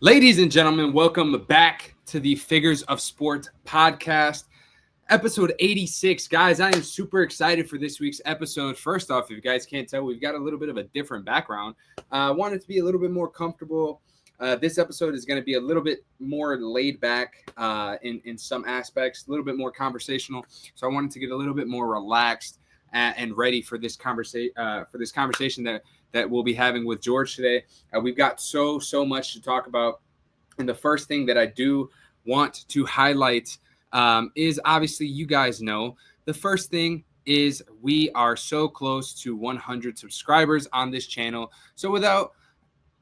Ladies and gentlemen, welcome back to the Figures of Sport podcast, episode 86. Guys, I am super excited for this week's episode. First off, if you guys can't tell, we've got a little bit of a different background. I wanted to be a little bit more comfortable. This episode is going to be a little bit more laid back in some aspects, a little bit more conversational. So I wanted to get a little bit more relaxed and ready for this conversation that we'll be having with George today. We've got so much to talk about. And the first thing that I do want to highlight is obviously, you guys know, the first thing is we are so close to 100 subscribers on this channel. So without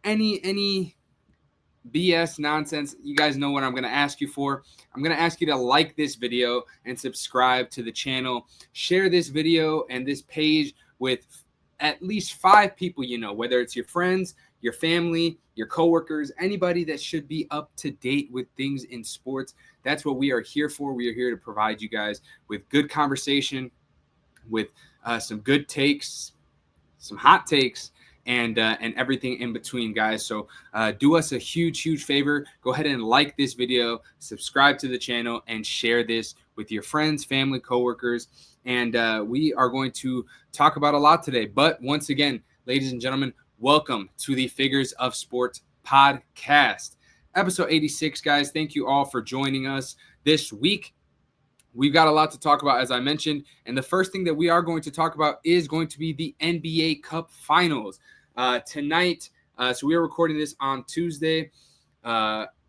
any BS nonsense, you guys know what I'm going to ask you for. I'm going to ask you to like this video and subscribe to the channel. Share this video and this page with at least 5 people you know, whether it's your friends, your family, your coworkers, anybody that should be up to date with things in sports. That's what we are here for. We are here to provide you guys with good conversation, with some good takes, some hot takes, and everything in between, guys. So do us a huge favor. Go ahead and like this video, subscribe to the channel, and share this with your friends, family, coworkers. And we are going to talk about a lot today. But once again, ladies and gentlemen, welcome to the Figures of Sport podcast, episode 86, guys. Thank you all for joining us this week. We've got a lot to talk about, as I mentioned. And the first thing that we are going to talk about is going to be the NBA Cup Finals. Tonight, so we are recording this on Tuesday,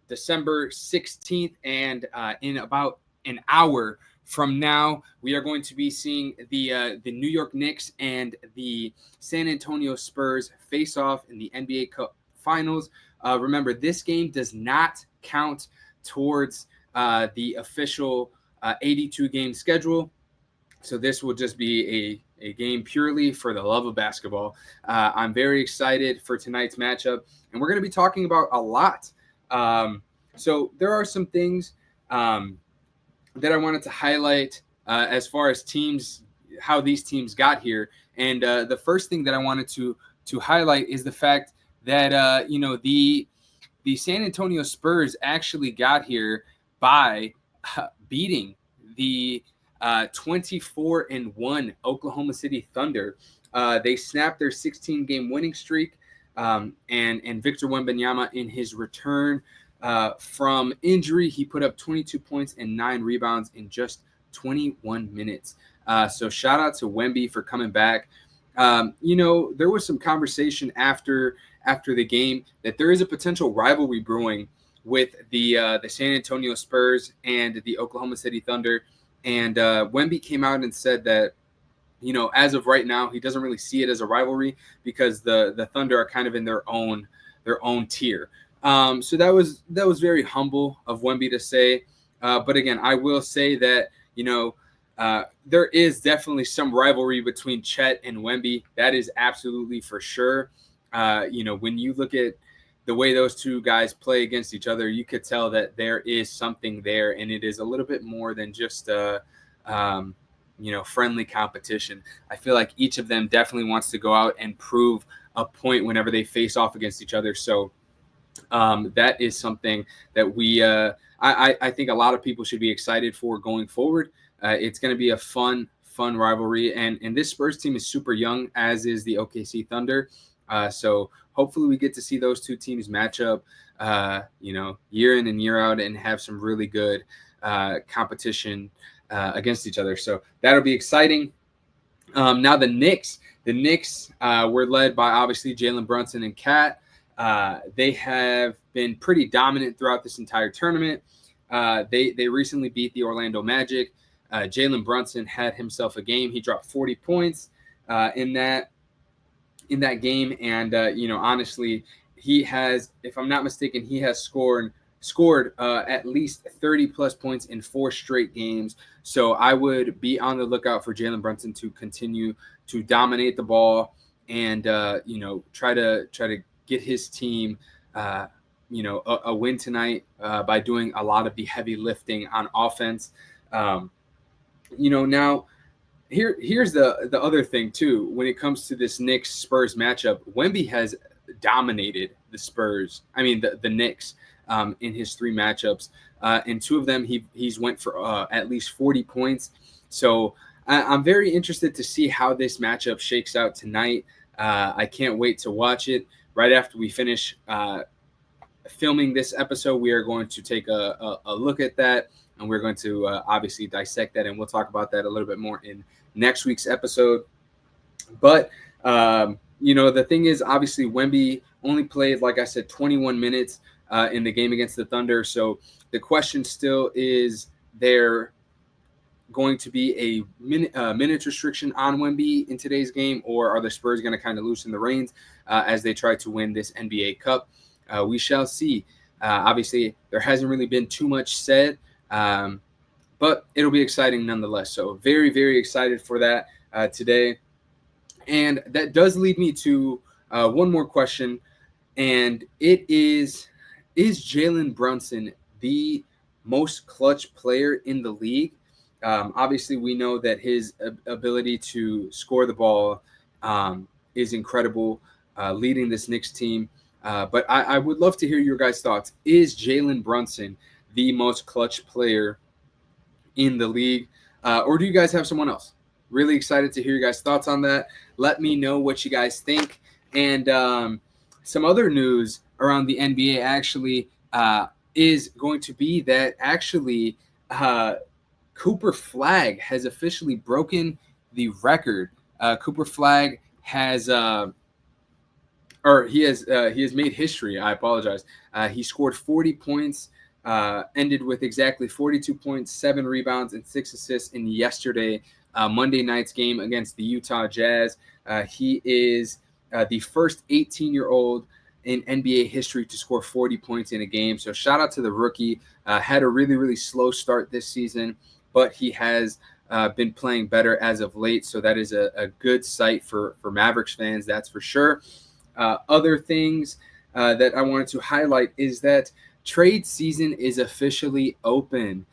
December 16th, and in about an hour from now, we are going to be seeing the New York Knicks and the San Antonio Spurs face off in the NBA Cup Finals. Remember, this game does not count towards the official 82-game schedule, so this will just be a game purely for the love of basketball. I'm very excited for tonight's matchup, and we're going to be talking about a lot. So there are some things that I wanted to highlight as far as teams, how these teams got here. And the first thing that I wanted to highlight is the fact that the San Antonio Spurs actually got here by beating the 24-1 Oklahoma City Thunder. They snapped their 16-game winning streak, and Victor Wembanyama, in his return from injury, he put up 22 points and 9 rebounds in just 21 minutes. So shout out to Wemby for coming back. There was some conversation after the game that there is a potential rivalry brewing with the San Antonio Spurs and the Oklahoma City Thunder. And Wemby came out and said that, as of right now, he doesn't really see it as a rivalry because the Thunder are kind of in their own tier. So that was very humble of Wemby to say. But again, I will say that, there is definitely some rivalry between Chet and Wemby. That is absolutely for sure. When you look at the way those two guys play against each other, you could tell that there is something there, and it is a little bit more than just friendly competition. I feel like each of them definitely wants to go out and prove a point whenever they face off against each other. So that is something that we I think a lot of people should be excited for going forward. It's going to be a fun rivalry, and this Spurs team is super young, as is the OKC Thunder. So hopefully we get to see those two teams match up, year in and year out, and have some really good competition against each other. So that'll be exciting. Now the Knicks were led by obviously Jalen Brunson and Cat. They have been pretty dominant throughout this entire tournament. They recently beat the Orlando Magic. Jalen Brunson had himself a game. He dropped 40 points in that game, and honestly, he has, if I'm not mistaken, he has scored at least 30 plus points in 4 straight games. So I would be on the lookout for Jalen Brunson to continue to dominate the ball and try to get his team a win tonight by doing a lot of the heavy lifting on offense. Now here's the other thing too. When it comes to this Knicks Spurs matchup, Wemby has dominated the Spurs. I mean, the Knicks in his 3 matchups. In 2 of them, he's went for at least 40 points. So I'm very interested to see how this matchup shakes out tonight. I can't wait to watch it. Right after we finish filming this episode, we are going to take a look at that, and we're going to obviously dissect that, and we'll talk about that a little bit more in next week's episode. But the thing is, obviously, Wemby only played, like I said, 21 minutes in the game against the Thunder. So the question still is, there going to be a minutes restriction on Wemby in today's game, or are the Spurs going to kind of loosen the reins as they try to win this NBA Cup? We shall see. Obviously, there hasn't really been too much said, but it'll be exciting nonetheless. So very, very excited for that today. And that does lead me to one more question, and it is Jalen Brunson the most clutch player in the league? Obviously, we know that his ability to score the ball is incredible, leading this Knicks team. But I would love to hear your guys' thoughts. Is Jalen Brunson the most clutch player in the league? Or do you guys have someone else? Really excited to hear your guys' thoughts on that. Let me know what you guys think. And some other news around the NBA actually is going to be that actually Cooper Flagg has officially broken the record. Cooper Flagg has he has made history. I apologize. He scored 40 points, ended with exactly 42 points, 7 rebounds, and 6 assists in yesterday Monday night's game against the Utah Jazz. He is the first 18-year-old in NBA history to score 40 points in a game. So shout out to the rookie. Had a really, really slow start this season, but he has been playing better as of late. So that is a good sight for Mavericks fans, that's for sure. Other things that I wanted to highlight is that trade season is officially open.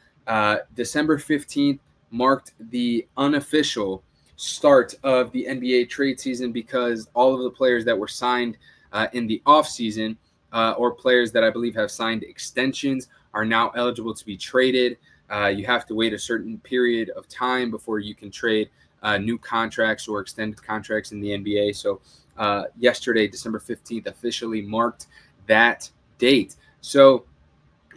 December 15th marked the unofficial start of the NBA trade season because all of the players that were signed in the offseason or players that I believe have signed extensions are now eligible to be traded. You have to wait a certain period of time before you can trade new contracts or extended contracts in the NBA. So yesterday, December 15th, officially marked that date. So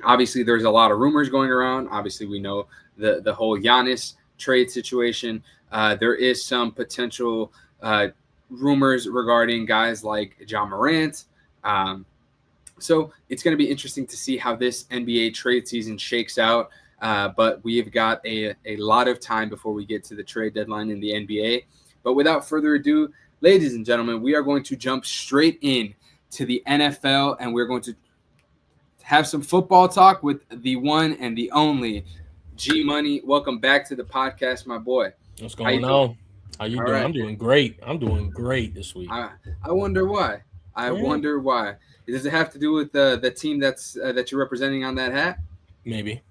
obviously there's a lot of rumors going around. Obviously we know the whole Giannis trade situation. There is some potential rumors regarding guys like John Morant. So it's going to be interesting to see how this NBA trade season shakes out. But we've got a lot of time before we get to the trade deadline in the NBA. But without further ado, ladies and gentlemen, we are going to jump straight in to the NFL, and we're going to have some football talk with the one and the only G Money. Welcome back to the podcast, my boy. What's going on? How you doing? Right. I'm doing great. I'm doing great this week. I wonder why. I wonder why. Does it have to do with the team that you're representing on that hat? Maybe.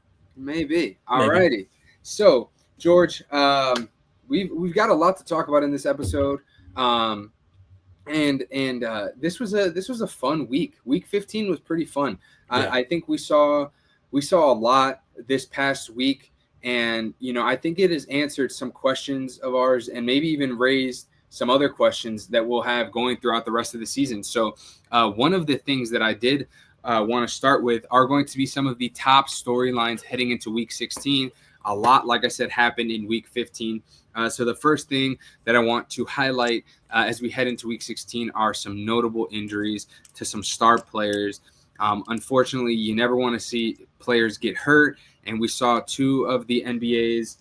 All righty. So, George, we've got a lot to talk about in this episode. And this was a fun week. Week 15 was pretty fun. Yeah. I think we saw a lot this past week, and I think it has answered some questions of ours, and maybe even raised some other questions that we'll have going throughout the rest of the season. So one of the things that I did want to start with are going to be some of the top storylines heading into Week 16. A lot, like I said, happened in Week 15. So the first thing that I want to highlight as we head into Week 16 are some notable injuries to some star players. Unfortunately, you never want to see players get hurt, and we saw 2 of the NBA's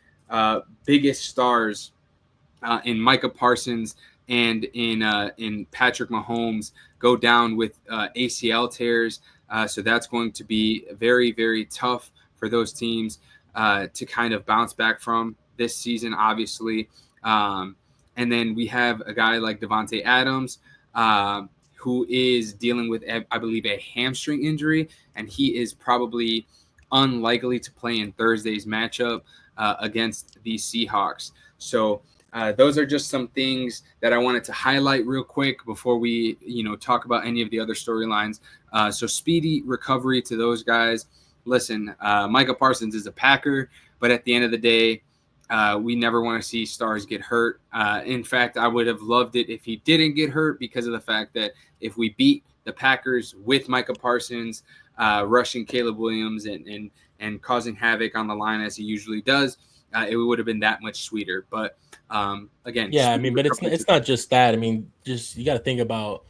biggest stars in Micah Parsons and in Patrick Mahomes go down with ACL tears. So that's going to be very, very tough for those teams to kind of bounce back from this season, obviously. And then we have a guy like Devontae Adams, who is dealing with, I believe, a hamstring injury, and he is probably unlikely to play in Thursday's matchup against the Seahawks. So those are just some things that I wanted to highlight real quick before we, talk about any of the other storylines. So speedy recovery to those guys. Listen, Micah Parsons is a Packer, but at the end of the day, we never want to see stars get hurt. In fact, I would have loved it if he didn't get hurt because of the fact that if we beat the Packers with Micah Parsons rushing Caleb Williams and causing havoc on the line as he usually does, it would have been that much sweeter. But again, yeah, I mean, but it's not just that. I mean, just you got to think about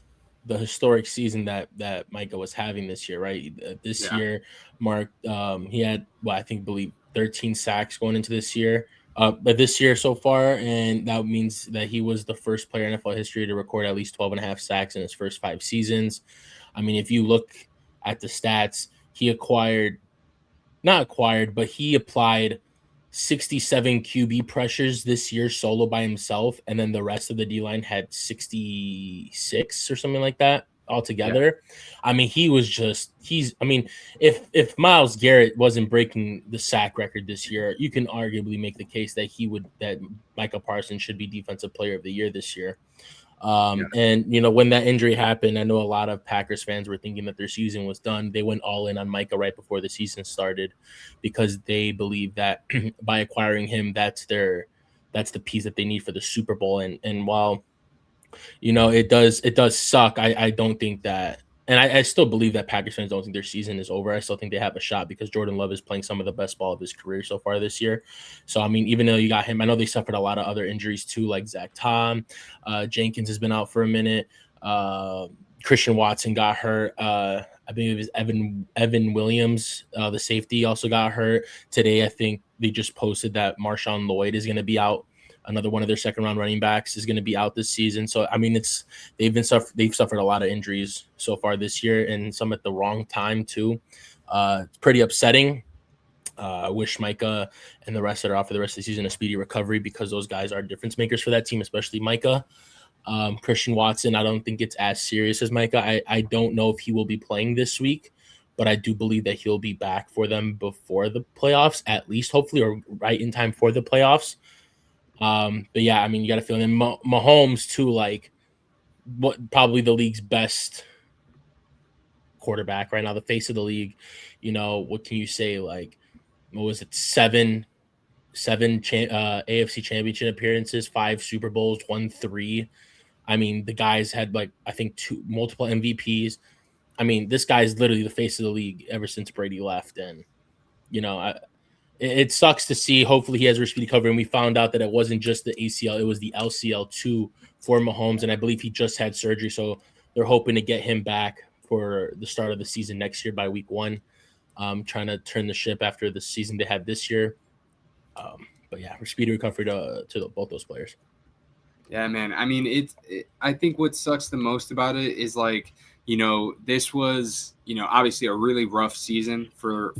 the historic season that Micah was having this year, right? This year, Mark, he had I believe 13 sacks going into this year. But this year so far, and that means that he was the first player in NFL history to record at least 12 and a half sacks in his first 5 seasons. I mean, if you look at the stats, he applied 67 QB pressures this year solo by himself, and then the rest of the D-line had 66 or something like that altogether. Yeah. I mean, if Myles Garrett wasn't breaking the sack record this year, you can arguably make the case that Micah Parsons should be Defensive Player of the Year this year. And when that injury happened, I know a lot of Packers fans were thinking that their season was done. They went all in on Micah right before the season started because they believe that by acquiring him, that's the piece that they need for the Super Bowl. And while it does suck, I don't think that. And I still believe that Packers fans don't think their season is over. I still think they have a shot because Jordan Love is playing some of the best ball of his career so far this year. So, I mean, even though you got him, I know they suffered a lot of other injuries too, like Zach Tom. Jenkins has been out for a minute. Christian Watson got hurt. I think it was Evan Williams, the safety, also got hurt. Today, I think they just posted that Marshawn Lloyd is going to be out. Another one of their second-round running backs is going to be out this season. So, I mean, they've suffered a lot of injuries so far this year, and some at the wrong time too. It's pretty upsetting. I wish Micah and the rest that are out for the rest of the season a speedy recovery because those guys are difference makers for that team, especially Micah. Christian Watson, I don't think it's as serious as Micah. I don't know if he will be playing this week, but I do believe that he'll be back for them before the playoffs, at least, hopefully, or right in time for the playoffs. But yeah, I mean, you got to feel in Mahomes too, like probably the league's best quarterback right now, the face of the league. What can you say? Like, what was it? Seven AFC Championship appearances, 5 Super Bowls, won 3. I mean, the guys had I think multiple MVPs. I mean, this guy's literally the face of the league ever since Brady left, and it sucks to see. Hopefully he has a speedy recovery. And we found out that it wasn't just the ACL, it was the LCL too for Mahomes. And I believe he just had surgery. So they're hoping to get him back for the start of the season next year by week 1. Trying to turn the ship after the season they had this year. But yeah, speedy recovery to both those players. Yeah, man. I mean, I think what sucks the most about it is this was, obviously a really rough season for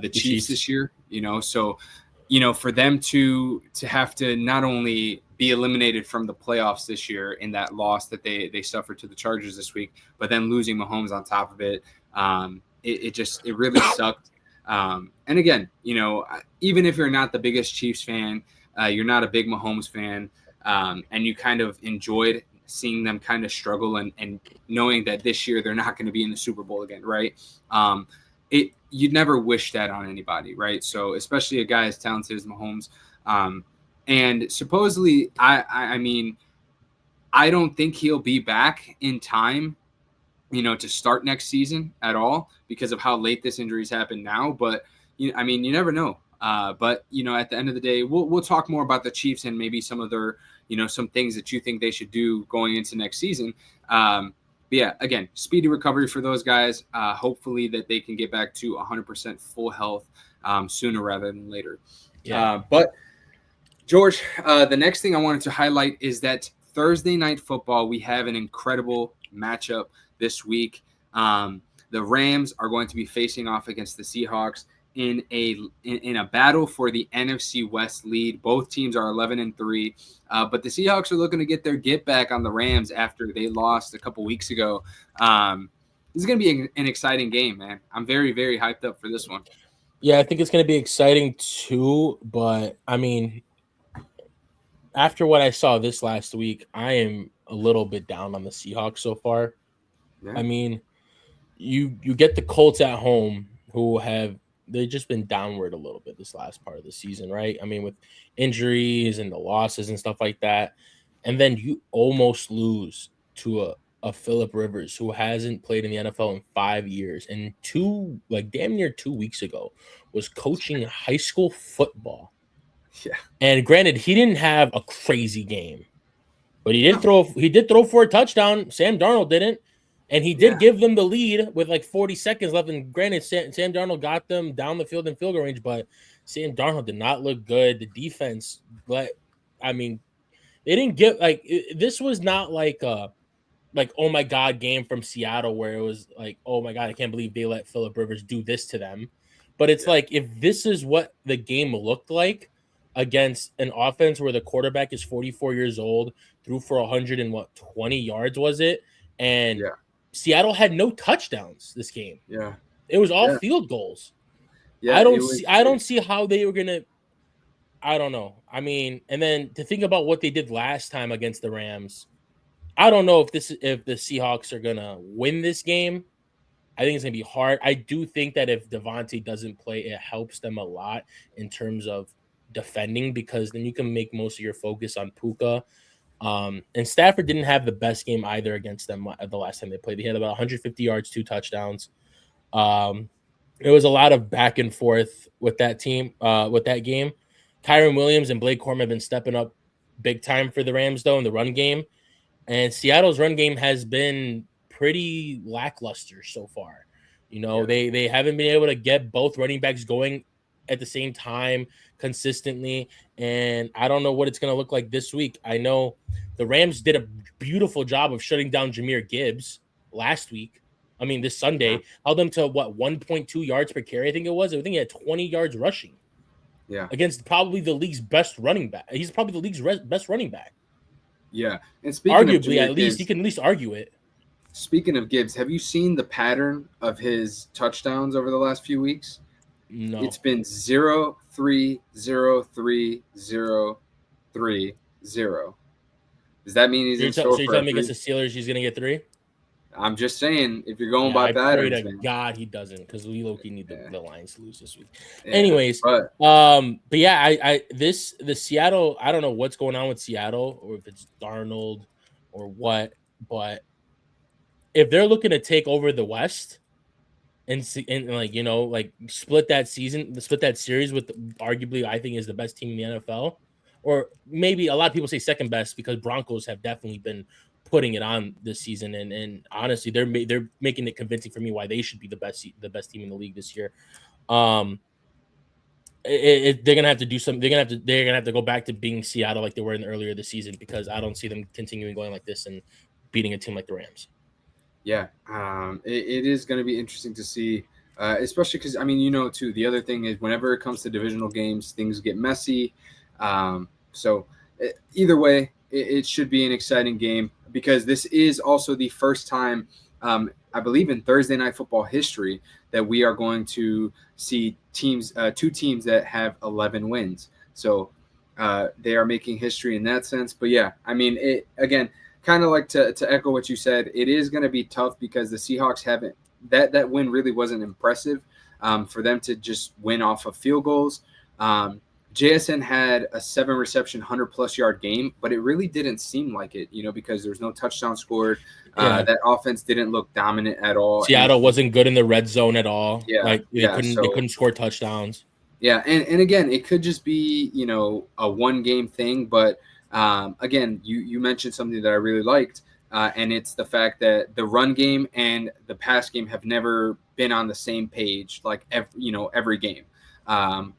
the Chiefs this year, so, for them to have to not only be eliminated from the playoffs this year in that loss that they suffered to the Chargers this week, but then losing Mahomes on top of it, it really sucked. And again, even if you're not the biggest Chiefs fan, you're not a big Mahomes fan, and you kind of enjoyed seeing them kind of struggle and knowing that this year they're not going to be in the Super Bowl again, right? You'd never wish that on anybody, right? So especially a guy as talented as Mahomes. And supposedly, I mean, I don't think he'll be back in time, to start next season at all because of how late this injury's happened now. But, I mean, you never know. But, at the end of the day, we'll talk more about the Chiefs and maybe some of their, some things that you think they should do going into next season. But yeah, again, speedy recovery for those guys. Hopefully that they can get back to 100% full health sooner rather than later. Yeah. But George, the next thing I wanted to highlight is that Thursday Night Football, we have an incredible matchup this week. The Rams are going to be facing off against the Seahawks in a battle for the NFC West lead. Both teams are 11-3, but the Seahawks are looking to get their get back on the Rams after they lost a couple weeks ago. This is going to be an exciting game, man. I'm very, very hyped up for this one. Yeah, I think it's going to be exciting too, but I mean, after what I saw this last week, I am a little bit down on the Seahawks so far. Yeah. I mean, you get the Colts at home, who they've just been downward a little bit this last part of the season, right? I mean, with injuries and the losses and stuff like that. And then you almost lose to a Phillip Rivers who hasn't played in the NFL in 5 years, and damn near 2 weeks ago was coaching high school football. Yeah. And granted, he didn't have a crazy game, but he did throw for a touchdown. Sam Darnold didn't. And he did give them the lead with like 40 seconds left. And granted, Sam Darnold got them down the field in field goal range, but Sam Darnold did not look good. The defense, they didn't get this was not like oh my God game from Seattle where it was like, oh my God, I can't believe they let Phillip Rivers do this to them. But it's like, if this is what the game looked like against an offense where the quarterback is 44 years old, threw for 120 yards, was it? And Seattle had no touchdowns this game. Yeah. It was all field goals. Yeah. I don't see how they were gonna. I don't know. I mean, and then to think about what they did last time against the Rams, I don't know if the Seahawks are gonna win this game. I think it's gonna be hard. I do think that if Devontae doesn't play, it helps them a lot in terms of defending, because then you can make most of your focus on Puka. And Stafford didn't have the best game either against them the last time they played. He had about 150 yards, 2 touchdowns. It was a lot of back and forth with that team, with that game. Kyron Williams and Blake Corum have been stepping up big time for the Rams, though, in the run game. And Seattle's run game has been pretty lackluster so far. They haven't been able to get both running backs going at the same time consistently, and I don't know what it's going to look like this week. I know the Rams did a beautiful job of shutting down Jahmyr Gibbs this Sunday. Held them to 1.2 yards per carry, I think it was. I think he had 20 yards rushing. Yeah, against probably the league's best running back. He's probably the league's best running back. Yeah, and arguably, at least you can at least argue it. Speaking of Gibbs, have you seen the pattern of his touchdowns over the last few weeks? No. It's been 0, 3, 0, 3, 0, 3, 0. Does that mean he's in store for So you're telling me against the Steelers he's going to get 3? I'm just saying, if you're going by patterns. I pray to God he doesn't, because we low-key need the Lions to lose this week. Yeah, anyways, but the Seattle, I don't know what's going on with Seattle, or if it's Darnold or what, but if they're looking to take over the West and split that series with arguably I think is the best team in the NFL, or maybe a lot of people say second best, because Broncos have definitely been putting it on this season, and honestly they're making it convincing for me why they should be the best team in the league this year. They're gonna have to do something. They're gonna have to go back to being Seattle like they were in earlier this season, because I don't see them continuing going like this and beating a team like the Rams. Yeah, it is going to be interesting to see, especially because, too, the other thing is whenever it comes to divisional games, things get messy. Either way, it should be an exciting game, because this is also the first time, I believe, in Thursday Night Football history that we are going to see two teams that have 11 wins. So they are making history in that sense. But yeah, again, kind of like to echo what you said, it is going to be tough because the Seahawks haven't that win really wasn't impressive for them to just win off of field goals. JSN had a 7-reception, 100-plus yard game, but it really didn't seem like it, because there was no touchdown scored. That offense didn't look dominant at all. Seattle wasn't good in the red zone at all. Yeah, they couldn't score touchdowns. Yeah, and again, it could just be, a one-game thing, but again, you mentioned something that I really liked, and it's the fact that the run game and the pass game have never been on the same page, like every game,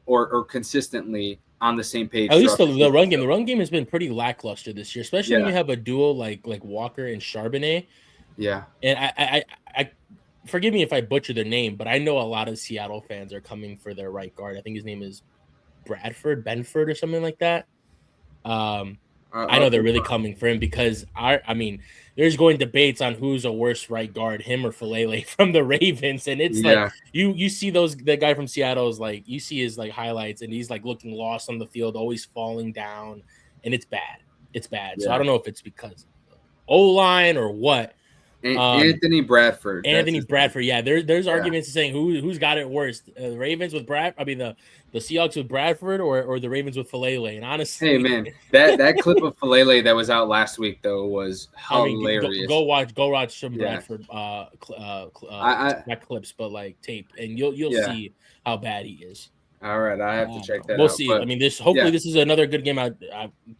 or consistently on the same page. At least the run game. The run game has been pretty lackluster this year, especially when you have a duo like Walker and Charbonnet. Yeah, and I forgive me if I butcher their name, but I know a lot of Seattle fans are coming for their right guard. I think his name is Benford or something like that. I know they're really coming for him, because there's going debates on who's a worse right guard, him or Falele from the Ravens, and it's like you see the guy from Seattle is like, you see his like highlights, and he's like looking lost on the field, always falling down, and it's bad. It's bad. Yeah. So I don't know if it's because O-line or what. Anthony Bradford. Anthony Bradford. Yeah, there's Yeah. arguments saying who's got it worse, the Ravens with the Seahawks with Bradford or the Ravens with Falele. And honestly, hey man, that clip of Falele that was out last week though was hilarious. I mean, go watch some Bradford not clips, but like tape, and you'll see how bad he is. All right, I have to check that out. We'll see. But, I mean, this is another good game.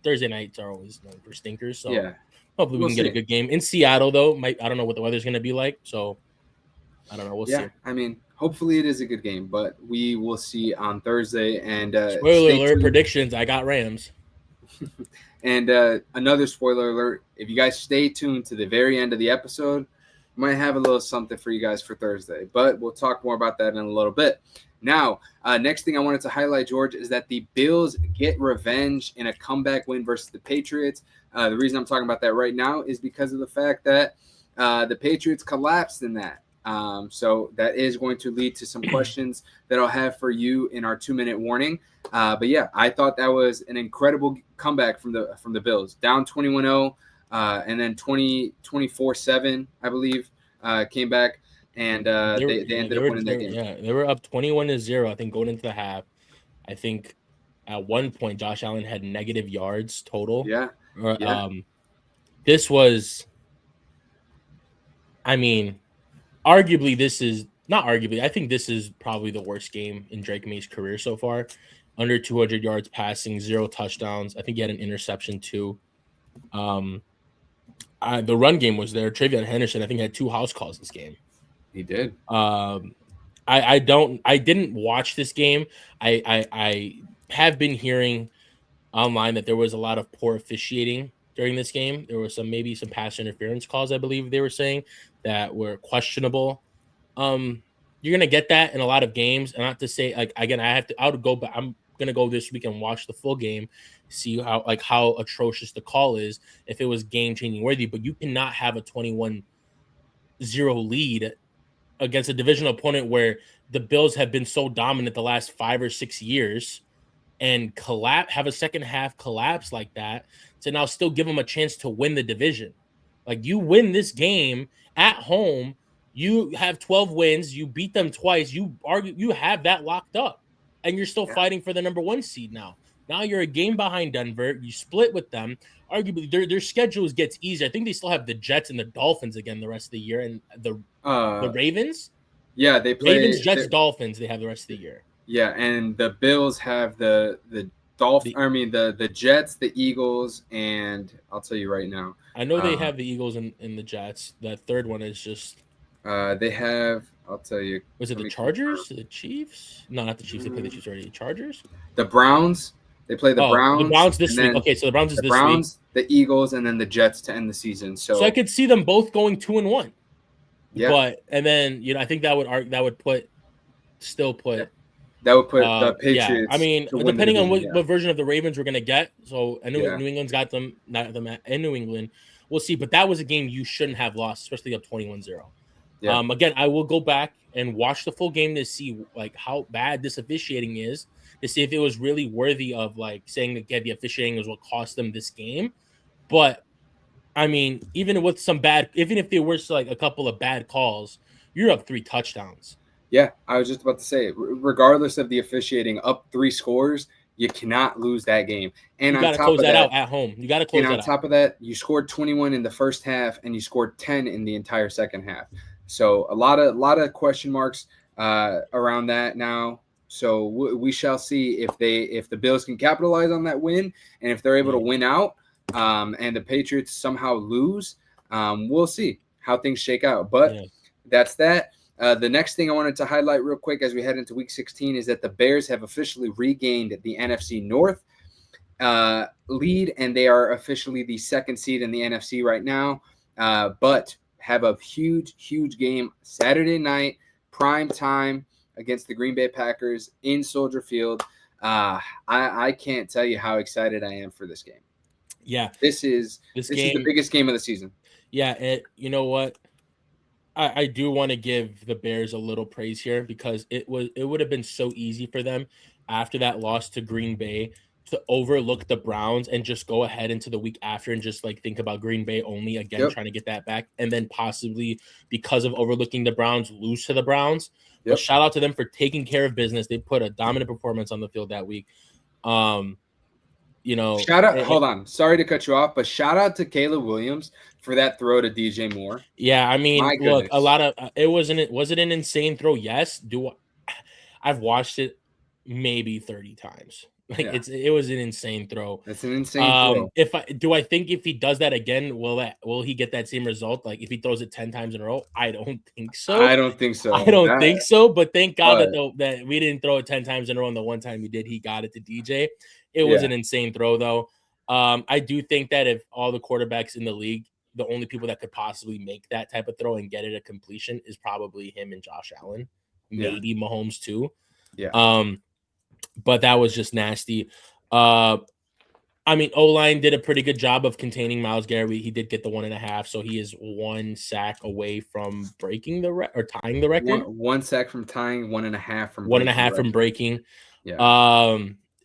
Thursday nights are always known for stinkers, so hopefully we can get a good game in Seattle. Though, I don't know what the weather's going to be like, so I don't know. We'll see. I mean, hopefully it is a good game, but we will see on Thursday. And spoiler alert predictions: I got Rams. And another spoiler alert: if you guys stay tuned to the very end of the episode, we might have a little something for you guys for Thursday. But we'll talk more about that in a little bit. Now, next thing I wanted to highlight, George, is that the Bills get revenge in a comeback win versus the Patriots. The reason I'm talking about that right now is because of the fact that the Patriots collapsed in that. So that is going to lead to some questions that I'll have for you in our 2-minute warning. But yeah, I thought that was an incredible comeback from the Bills, down 21-0, and then 24-7, I believe, came back. And they ended up winning that game. Yeah, they were up 21-0, I think, going into the half. I think at one point Josh Allen had negative yards total. This was, I mean, arguably this is not arguably. I think this is probably the worst game in Drake May's career so far. Under 200 yards passing, 0 touchdowns. I think he had an interception too. The run game was there. Travion Henderson, I think, had 2 house calls this game. He did. I didn't watch this game. I have been hearing online that there was a lot of poor officiating during this game. There was maybe some pass interference calls, I believe they were saying, that were questionable. You're gonna get that in a lot of games. And not to say, like, again, but I'm gonna go this week and watch the full game, see how atrocious the call is, if it was game changing worthy. But you cannot have a 21-0 lead against a divisional opponent where the Bills have been so dominant the last 5 or 6 years, and have a second half collapse like that to now still give them a chance to win the division. Like, you win this game at home, you have 12 wins, you beat them twice, you have that locked up, and you're still fighting for the number 1 seed now. Now you're a game behind Denver. You split with them. Arguably, their schedules gets easier. I think they still have the Jets and the Dolphins again the rest of the year, and the Ravens. Yeah, they play Ravens, Jets, Dolphins. They have the rest of the year. Yeah, and the Bills have the Dolphins. I mean the Jets, the Eagles, and I'll tell you right now. I know they have the Eagles and the Jets. That third one is just. They have. I'll tell you. Was it the Chargers? The Chiefs? No, not the Chiefs. They played the Chiefs already. The Chargers. The Browns. They play the Browns. The Browns this week. Okay, so the Browns is this week. The Eagles, and then the Jets to end the season. So I could see them both going 2-1. Yeah. But then I think that would put that would put the Patriots. Yeah. I mean, depending on what version of the Ravens we're gonna get. So I know New England's got them, not them in New England. We'll see. But that was a game you shouldn't have lost, especially up 21-0. Yeah. Again, I will go back and watch the full game to see like how bad this officiating is, to see if it was really worthy of like saying that the officiating is what cost them this game. But I mean, even if there was like a couple of bad calls, you're up 3 touchdowns. Yeah, I was just about to say, regardless of the officiating, up 3 scores, you cannot lose that game. And you got to close that out at home. You got to close that out. And on top of that, you scored 21 in the first half, and you scored 10 in the entire second half. So a lot of question marks around that now. So we shall see if the Bills can capitalize on that win, and if they're able to win out, and the Patriots somehow lose. We'll see how things shake out. But that's that. The next thing I wanted to highlight real quick as we head into Week 16 is that the Bears have officially regained the NFC North lead, and they are officially the 2nd seed in the NFC right now. But have a huge game Saturday night, prime time against the Green Bay Packers in Soldier Field. I can't tell you how excited I am for this game. Yeah, this is the biggest game of the season. Yeah, you know what? I do want to give the Bears a little praise here, because it would have been so easy for them after that loss to Green Bay to overlook the Browns and just go ahead into the week after and just like think about Green Bay only again, trying to get that back, and then possibly because of overlooking the Browns, lose to the Browns. But shout out to them for taking care of business. They put a dominant performance on the field that week. Shout out. Hold on, sorry to cut you off, but shout out to Caleb Williams for that throw to DJ Moore. Yeah, I mean, look, a lot of was it an insane throw? Yes. I've watched it maybe 30 times. Like it was an insane throw. It's an insane throw. I think if he does that again, will he get that same result? Like if he throws it 10 times in a row? I don't think so. I don't think so. But thank God that we didn't throw it 10 times in a row, and the one time we did, he got it to DJ. It was an insane throw, though. I do think that if all the quarterbacks in the league, the only people that could possibly make that type of throw and get it a completion is probably him and Josh Allen, maybe Mahomes too. Yeah. But that was just nasty. I mean, O-line did a pretty good job of containing Myles Garrett. He did get the 1.5, so he is 1 sack away from breaking the or tying the record. One sack from tying, 1.5 from 1.5 from breaking. Yeah.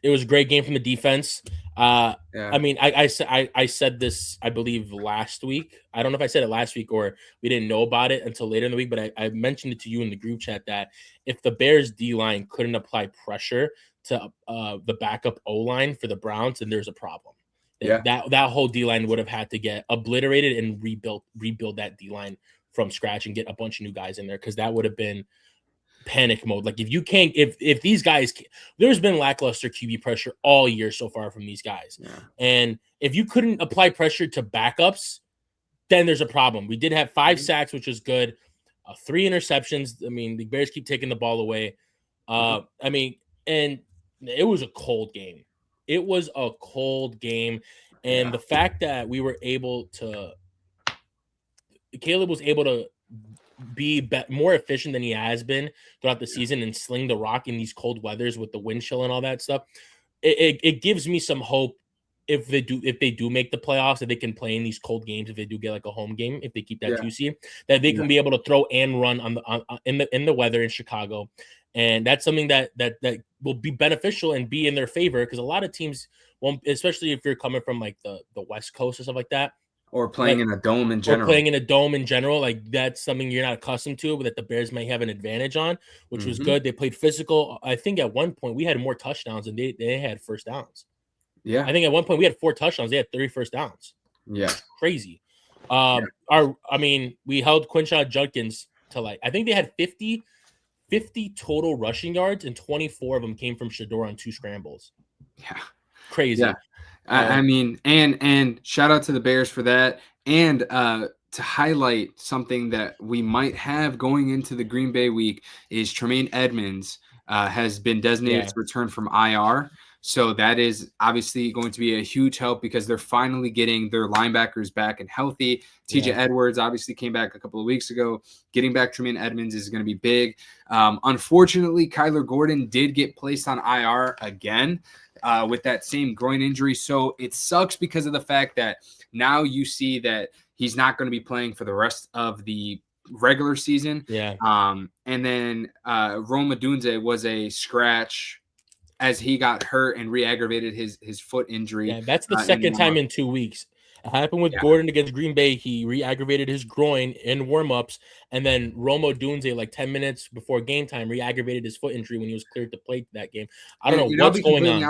It was a great game from the defense. I mean, I said this, I believe, last week. I don't know if I said it last week or we didn't know about it until later in the week, but I mentioned it to you in the group chat that if the Bears D-line couldn't apply pressure to the backup O-line for the Browns, then there's a problem. That whole D-line would have had to get obliterated and rebuild that D-line from scratch and get a bunch of new guys in there, because that would have been panic mode. Like if these guys, there's been lackluster QB pressure all year so far from these guys. And if you couldn't apply pressure to backups, then there's a problem. We did have 5 sacks, which was good. 3 interceptions. I mean, the Bears keep taking the ball away. I mean, and it was a cold game. And the fact that Caleb was able to be more efficient than he has been throughout the season and sling the rock in these cold weathers with the wind chill and all that stuff. It gives me some hope if they do make the playoffs, that they can play in these cold games. If they do get like a home game, if they keep that 2 seed, that they can be able to throw and run in the weather in Chicago. And that's something that will be beneficial and be in their favor, because a lot of teams won't, especially if you're coming from like the West Coast or stuff like that. Or playing in a dome in general. Like that's something you're not accustomed to, but that the Bears may have an advantage on, which was good. They played physical. I think at one point we had more touchdowns than they had first downs. Yeah. I think at one point we had 4 touchdowns. They had 30 first downs. Yeah. Crazy. We held Quinshon Judkins to I think they had 50 total rushing yards, and 24 of them came from Shador on 2 scrambles. Yeah. Crazy. Yeah. I mean, and shout out to the Bears for that. And to highlight something that we might have going into the Green Bay week is Tremaine Edmonds has been designated to return from IR. So that is obviously going to be a huge help, because they're finally getting their linebackers back and healthy. TJ Edwards obviously came back a couple of weeks ago. Getting back Tremaine Edmonds is going to be big. Unfortunately, Kyler Gordon did get placed on IR again with that same groin injury. So it sucks because of the fact that now you see that he's not going to be playing for the rest of the regular season. Yeah. And then Rome Odunze was a scratch as he got hurt and re-aggravated his foot injury. Yeah, that's the second time in 2 weeks. It happened with Gordon against Green Bay. He re-aggravated his groin in warm-ups, and then Rome Odunze, like 10 minutes before game time, re-aggravated his foot injury when he was cleared to play that game. I don't know what's going on.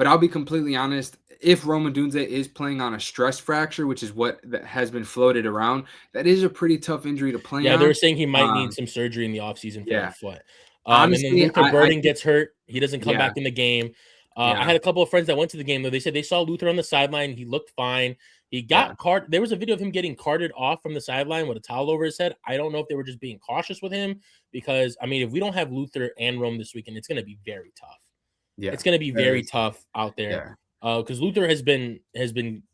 I'll be completely honest. If Rome Odunze is playing on a stress fracture, which is what has been floated around, that is a pretty tough injury to play on. Yeah, they're saying he might need some surgery in the offseason for that foot. Honestly, and then Luther Burden gets hurt. He doesn't come back in the game. I had a couple of friends that went to the game, though. They said they saw Luther on the sideline. He looked fine. He got carted. There was a video of him getting carted off from the sideline with a towel over his head. I don't know if they were just being cautious with him, because, I mean, if we don't have Luther and Rome this weekend, it's going to be very tough. Yeah, it's going to be very tough out there, because Luther has been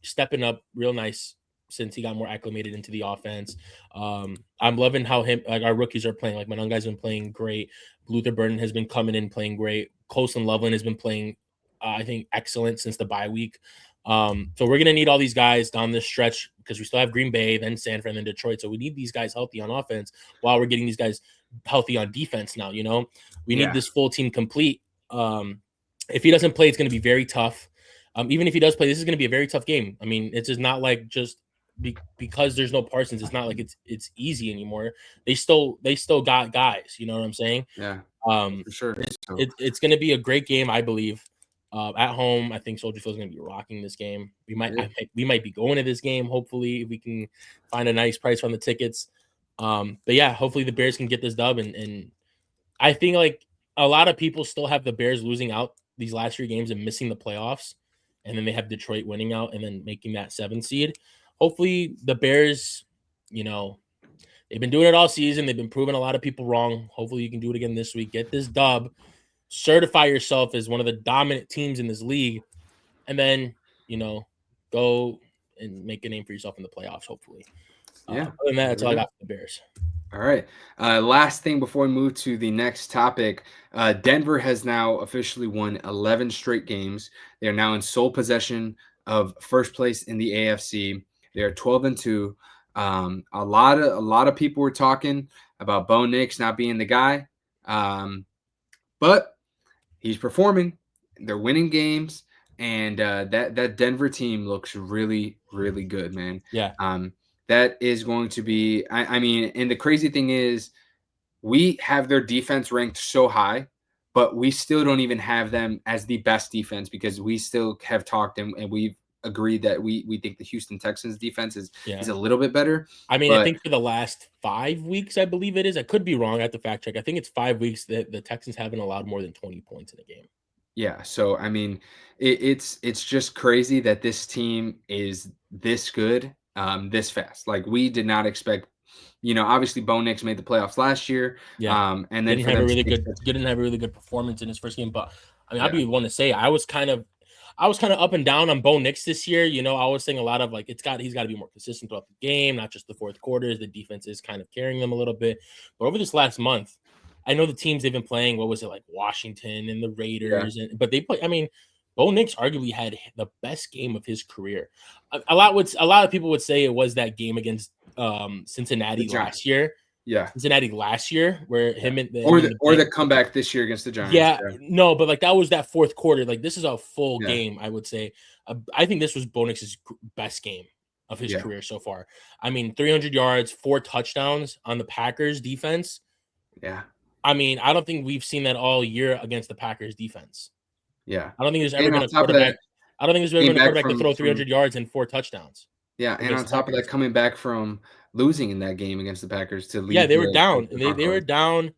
stepping up real nice since he got more acclimated into the offense. I'm loving how our rookies are playing. Like, my young guy's been playing great. Luther Burden has been coming in playing great. Colson Loveland has been playing, I think, excellent since the bye week. So we're going to need all these guys down this stretch, because we still have Green Bay, then San Fran, then Detroit. So we need these guys healthy on offense while we're getting these guys healthy on defense now. We need this full team complete. If he doesn't play, it's going to be very tough. Even if he does play, this is going to be a very tough game. I mean, it's just not like just because there's no Parsons, it's not like it's easy anymore. They still got guys. You know what I'm saying? Yeah, for sure. It's going to be a great game, I believe. At home, I think Soldier Field is going to be rocking this game. We might be going to this game. Hopefully, if we can find a nice price on the tickets. But yeah, hopefully the Bears can get this dub. And I think like a lot of people still have the Bears losing out these last 3 games and missing the playoffs. And then they have Detroit winning out and then making that 7 seed. Hopefully the Bears, they've been doing it all season. They've been proving a lot of people wrong. Hopefully you can do it again this week. Get this dub. Certify yourself as one of the dominant teams in this league. And then, go and make a name for yourself in the playoffs, hopefully. Yeah. Other than that, that's all I got for the Bears. All right. Last thing before we move to the next topic, Denver has now officially won 11 straight games. They are now in sole possession of first place in the AFC. They are 12-2. A lot of people were talking about Bo Nix not being the guy, but he's performing. They're winning games, and that Denver team looks really, really good, man. Yeah. That is going to be, I mean, and the crazy thing is we have their defense ranked so high, but we still don't even have them as the best defense because we still have talked and we've agreed that we think the Houston Texans defense is a little bit better. I mean, I think for the last 5 weeks, I believe it is. I could be wrong. I have to fact check. I think it's 5 weeks that the Texans haven't allowed more than 20 points in a game. Yeah. So, I mean, it's just crazy that this team is this good. This fast. Like we did not expect, obviously Bo Nix made the playoffs last year. Yeah. And then didn't have a really good performance in his first game. But I mean, I'd be one to say I was kind of up and down on Bo Nix this year. I was saying a lot of like he's got to be more consistent throughout the game, not just the fourth quarters. The defense is kind of carrying them a little bit. But over this last month, I know the teams they've been playing, what was it, like Washington and the Raiders, but they play. I mean, Bo Nix arguably had the best game of his career. A lot of people would say it was that game against Cincinnati last year. Yeah, Cincinnati last year, where him and the comeback this year against the Giants. Yeah, no, but like that was that fourth quarter. Like this is a full game, I would say. I think this was Bo Nix's best game of his career so far. I mean, 300 yards, 4 touchdowns on the Packers defense. Yeah. I mean, I don't think we've seen that all year against the Packers defense. Yeah. I don't think there's ever been a quarterback. I don't think there's ever been a quarterback to throw 300 yards and 4 touchdowns. Yeah, and on top of that, coming back from losing in that game against the Packers to lead. Yeah, they were down. They were down.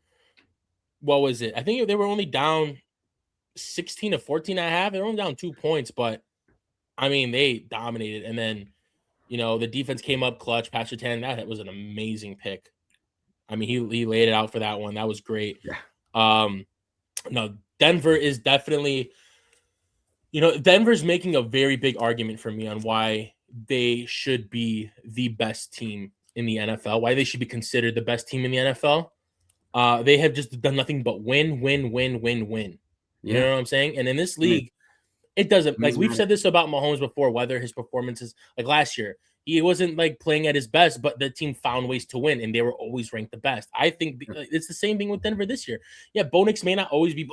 What was it? I think they were only down 16-14 and a half. They were only down 2 points, but I mean, they dominated. And then, the defense came up clutch. Pastor Tan, that was an amazing pick. I mean, he laid it out for that one. That was great. Yeah. No, Denver is definitely, Denver's making a very big argument for me on why they should be the best team in the NFL, why they should be considered the best team in the NFL. They have just done nothing but win. You know what I'm saying? And in this league, it doesn't, like we've said this about Mahomes before, whether his performances, like last year, he wasn't like playing at his best, but the team found ways to win, and they were always ranked the best. I think it's the same thing with Denver this year. Yeah, Bo Nix may not always be,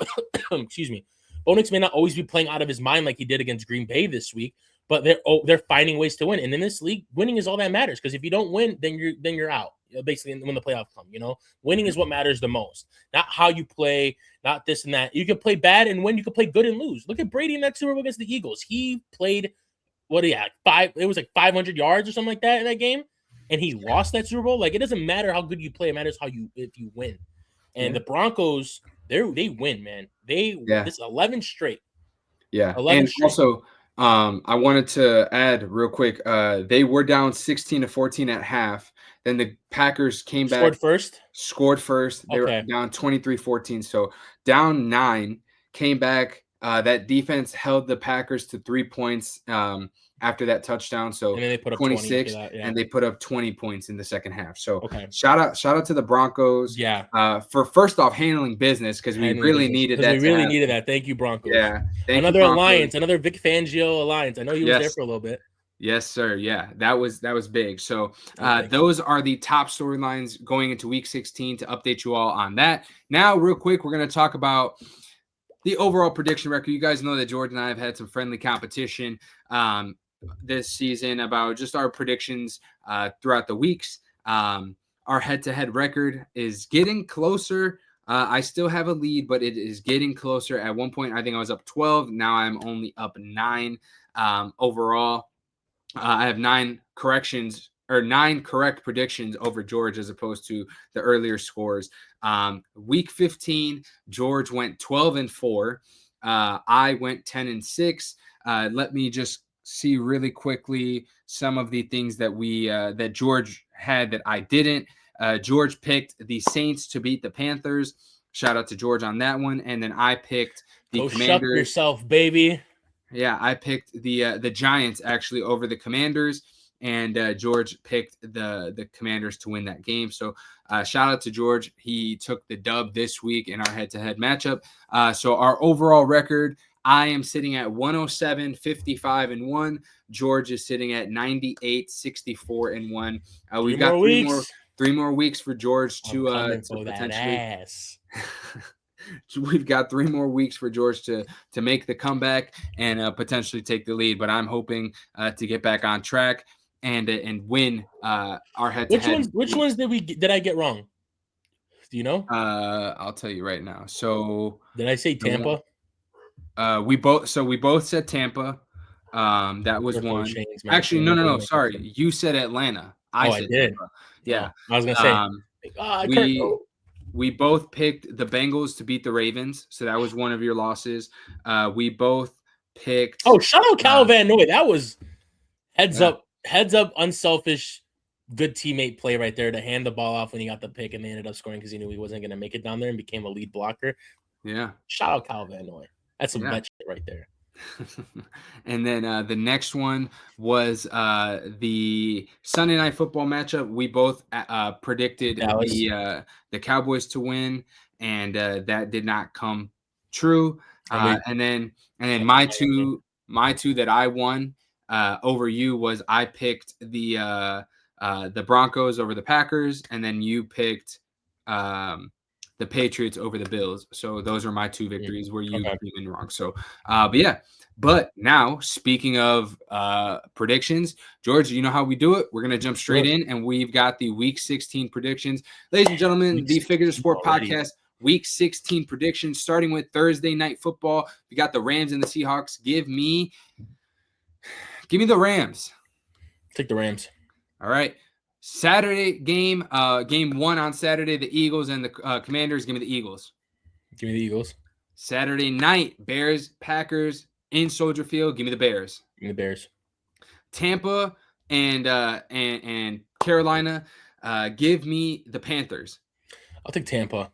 excuse me, Bo Nix may not always be playing out of his mind like he did against Green Bay this week, but they're finding ways to win. And in this league, winning is all that matters. Because if you don't win, then you're out. Basically, when the playoffs come, winning is what matters the most. Not how you play, not this and that. You can play bad and win. You can play good and lose. Look at Brady in that Super Bowl against the Eagles. He played. What do you have? It was like 500 yards or something like that in that game, and he lost that Super Bowl. Like it doesn't matter how good you play; it matters if you win. And the Broncos, they win, man. This 11 straight. Yeah, 11 straight. Also, I wanted to add real quick. They were down 16-14 at half. Then the Packers came back. Scored first. They were down 23-14. So down 9. Came back. That defense held the Packers to 3 points after that touchdown. So and then they put up 26, 20 after that, and they put up 20 points in the second half. So shout out to the Broncos. Yeah. For first off handling business because we really needed that. We really needed that. Thank you, Broncos. Yeah. Another alliance, another Vic Fangio alliance. I know he was there for a little bit. Yes, sir. Yeah, that was big. So those are the top storylines going into Week 16 to update you all on that. Now, real quick, we're going to talk about the overall prediction record. You guys know that George and I have had some friendly competition this season about just our predictions throughout the weeks. Our head-to-head record is getting closer. I still have a lead, but it is getting closer. At one point, I think I was up 12. Now I'm only up 9 overall. I have 9 correct predictions over George as opposed to the earlier scores. Week 15, George went 12-4. I went 10-6. Let me just see really quickly some of the things that that George had that I didn't. George picked the Saints to beat the Panthers. Shout out to George on that one. And then I picked the Commanders. Shuck yourself, baby. Yeah, I picked the Giants actually over the Commanders, and George picked the Commanders to win that game. So shout out to George. He took the dub this week in our head-to-head matchup. So our overall record, I am sitting at 107, 55-1. George is sitting at 98, 64-1. We've got three more weeks for George to potentially. We've got 3 more weeks for George to make the comeback and potentially take the lead. But I'm hoping to get back on track and win our head-to-head. Which ones did I get wrong? Do you know? I'll tell you right now. So did I say Tampa? We both said Tampa. That was one. Actually, no. Sorry, you said Atlanta. I said did. Tampa. Yeah, I was gonna say. We both picked the Bengals to beat the Ravens, so that was one of your losses. We both picked. Oh, shout out Cal Van Noy. That was heads up, unselfish, good teammate play right there to hand the ball off when he got the pick, and they ended up scoring because he knew he wasn't going to make it down there and became a lead blocker. Yeah, shout out Cal Van Noy. That's some bet shit right there. And then the next one was the Sunday Night Football matchup. We both predicted the Cowboys to win, and that did not come true. And then my two that I won over you was I picked the Broncos over the Packers, and then you picked the Patriots over the Bills. So those are my 2 victories where you came in wrong. So, but now speaking of predictions, George, you know how we do it. We're going to jump straight in, and we've got the Week 16 predictions. Ladies and gentlemen, the Figures of Sport podcast, Week 16 predictions, starting with Thursday Night Football. We got the Rams and the Seahawks. Give me the Rams. Take the Rams. All right. Saturday game 1 on Saturday, the Eagles and the Commanders. Give me the Eagles. Give me the Eagles. Saturday night, Bears, Packers in Soldier Field. Give me the Bears. Give me the Bears. Tampa and Carolina. Give me the Panthers. I'll take Tampa.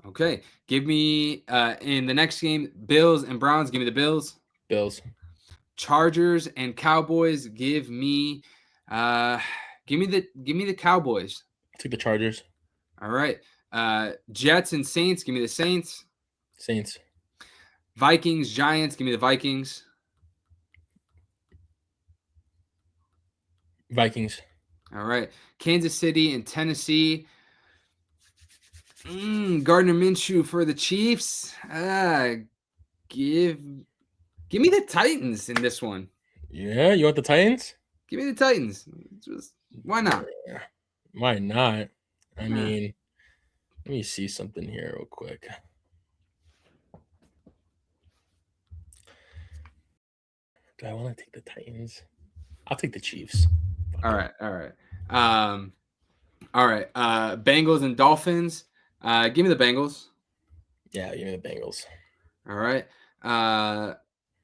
Okay. Give me in the next game, Bills and Browns. Give me the Bills. Bills. Chargers and Cowboys. Give me the Cowboys. I'll take the Chargers. All right. Jets and Saints. Give me the Saints. Saints. Vikings, Giants. Give me the Vikings. Vikings. All right. Kansas City and Tennessee. Gardner Minshew for the Chiefs. Give me the Titans in this one. Yeah, you want the Titans? Give me the Titans. Why not? Why not? I mean, let me see something here real quick. Do I want to take the Titans? I'll take the Chiefs. All right. Bengals and Dolphins. Give me the Bengals. Yeah, give me the Bengals. All right.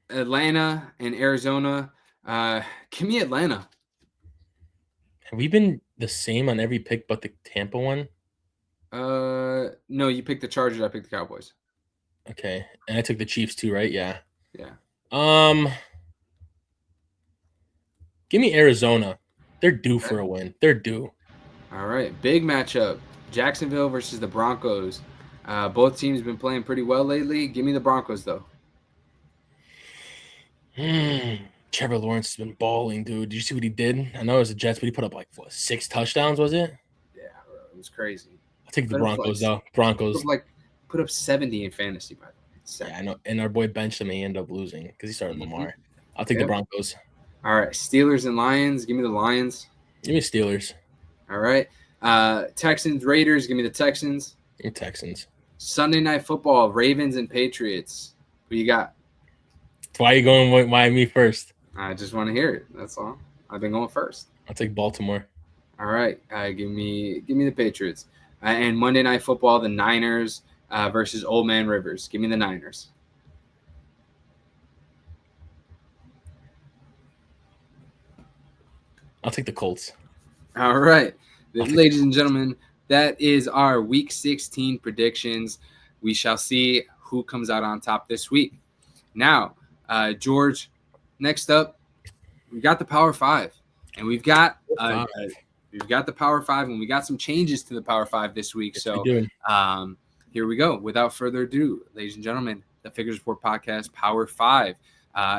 Atlanta and Arizona. Give me Atlanta. Have we been the same on every pick but the Tampa one? No, you picked the Chargers. I picked the Cowboys. Okay, and I took the Chiefs too, right? Yeah. Give me Arizona. They're due for a win. They're due. All right, big matchup. Jacksonville versus the Broncos. Both teams have been playing pretty well lately. Give me the Broncos, though. Trevor Lawrence has been balling, dude. Did you see what he did? I know it was the Jets, but he put up 6 touchdowns, was it? Yeah, bro, it was crazy. I'll take the Broncos, though. Broncos. Put up 70 in fantasy, by the way. Sick. Yeah, I know. And our boy benched him and he ended up losing because he started Lamar. I'll take the Broncos. All right, Steelers and Lions. Give me the Lions. Give me Steelers. All right. Texans, Raiders. Give me the Texans. Give me Texans. Sunday Night Football, Ravens and Patriots. What you got? Why are you going with Miami first? I just want to hear it. That's all. I've been going first. I'll take Baltimore. All right. Give me the Patriots. And Monday Night Football, the Niners versus Old Man Rivers. Give me the Niners. I'll take the Colts. All right. Ladies and gentlemen, that is our Week 16 predictions. We shall see who comes out on top this week. Now, George, next up, we got the Power 5. And we've got the Power 5, and we got some changes to the Power 5 this week. Yes, so here we go. Without further ado, ladies and gentlemen, the Figures Report Podcast Power 5.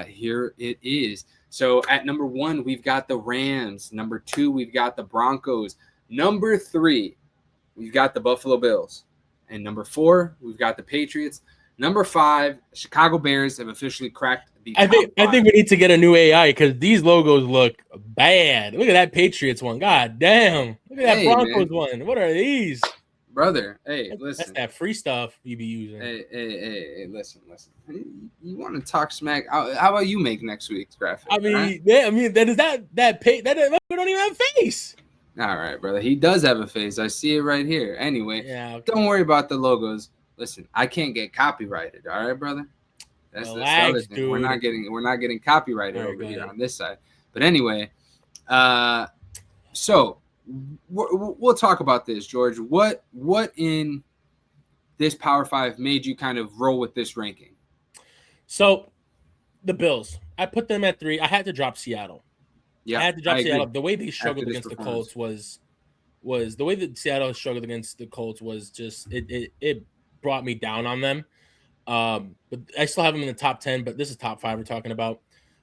Here it is. So at number 1, we've got the Rams. Number 2, we've got the Broncos. Number 3, we've got the Buffalo Bills. And number 4, we've got the Patriots. Number 5, Chicago Bears have officially cracked the I think we need to get a new AI because these logos look bad. Look at that Patriots one. God damn. Look at that Broncos one. What are these? Brother, hey, listen. That's that free stuff you be using. Hey, listen. You want to talk smack? How about you make next week's graphic? I mean, right? that we don't even have a face. All right, brother. He does have a face. I see it right here. Anyway, don't worry about the logos. Listen, I can't get copyrighted. All right, brother. That's the other thing. Dude. We're not getting copyrighted over here on this side. But anyway, so we'll talk about this, George. What in this Power 5 made you kind of roll with this ranking? So the Bills, I put them at 3. I had to drop Seattle. Yeah, I had to drop Seattle. Agree. The way they struggled against the Colts was the way that Seattle struggled against the Colts was just it brought me down on them. But I still have them in the top 10, but this is top 5 we're talking about.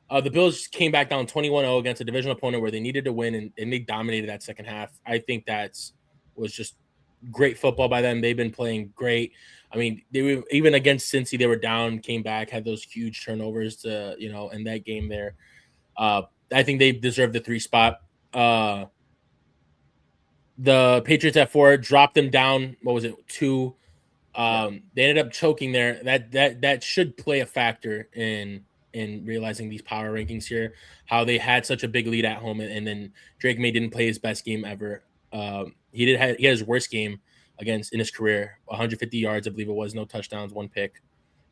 The Bills came back down 21-0 against a division opponent where they needed to win, and they dominated that second half. I think was just great football by them. They've been playing great. I mean, they were even against Cincy, they were down, came back, had those huge turnovers to, in that game there. I think they deserve the 3 spot. The Patriots at 4 dropped them down. What was it? 2. They ended up choking there. That should play a factor in realizing these power rankings here, how they had such a big lead at home, and then Drake May didn't play his best game ever. He had his worst game in his career, 150 yards, I believe it was, no touchdowns, 1 pick.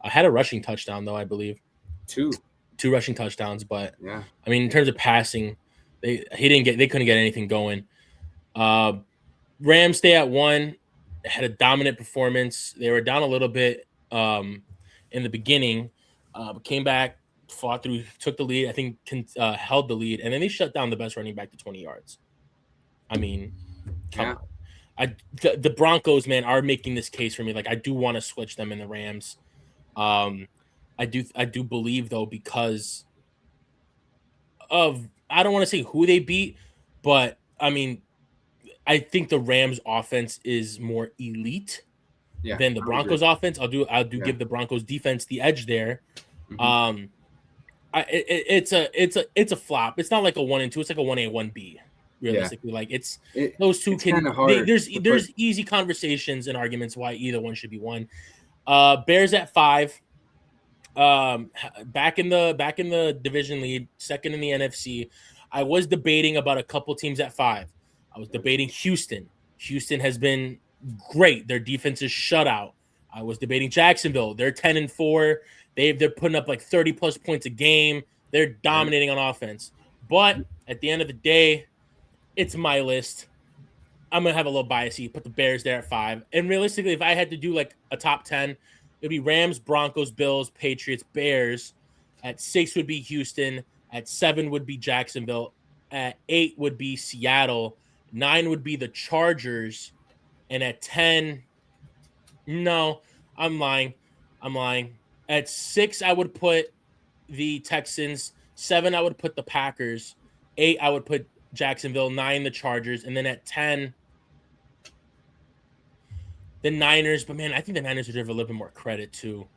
I had a rushing touchdown though, I believe. 2 rushing touchdowns, but yeah. I mean, in terms of passing, they couldn't get anything going. Rams stay at 1, had a dominant performance. They were down a little bit in the beginning, but came back, fought through, took the lead. I think held the lead, and then they shut down the best running back to 20 yards. I mean, come on. The Broncos, man, are making this case for me. Like, I do want to switch them in the Rams. I do believe though, because of, I don't want to say who they beat, but I mean, I think the Rams offense is more elite than the Broncos offense. I'll give the Broncos defense the edge there. Mm-hmm. It's a flop. It's not like a 1 and 2. It's like a 1A, 1B. Realistically, like those two can. There's easy conversations and arguments why either one should be won. Bears at 5. Back in the division lead, second in the NFC. I was debating about a couple teams at 5. I was debating Houston. Houston has been great. Their defense is shut out. I was debating Jacksonville. They're 10-4. They're putting up like 30 plus points a game. They're dominating on offense. But at the end of the day, it's my list. I'm gonna have a little bias. Put the Bears there at 5. And realistically, if I had to do like a top 10, it'd be Rams, Broncos, Bills, Patriots, Bears. At 6 would be Houston. At 7 would be Jacksonville. At 8 would be Seattle. 9 would be the Chargers. And at 10, no, I'm lying. At 6, I would put the Texans. 7, I would put the Packers. 8, I would put Jacksonville. 9, the Chargers. And then at 10, the Niners. But, man, I think the Niners deserve a little bit more credit, too.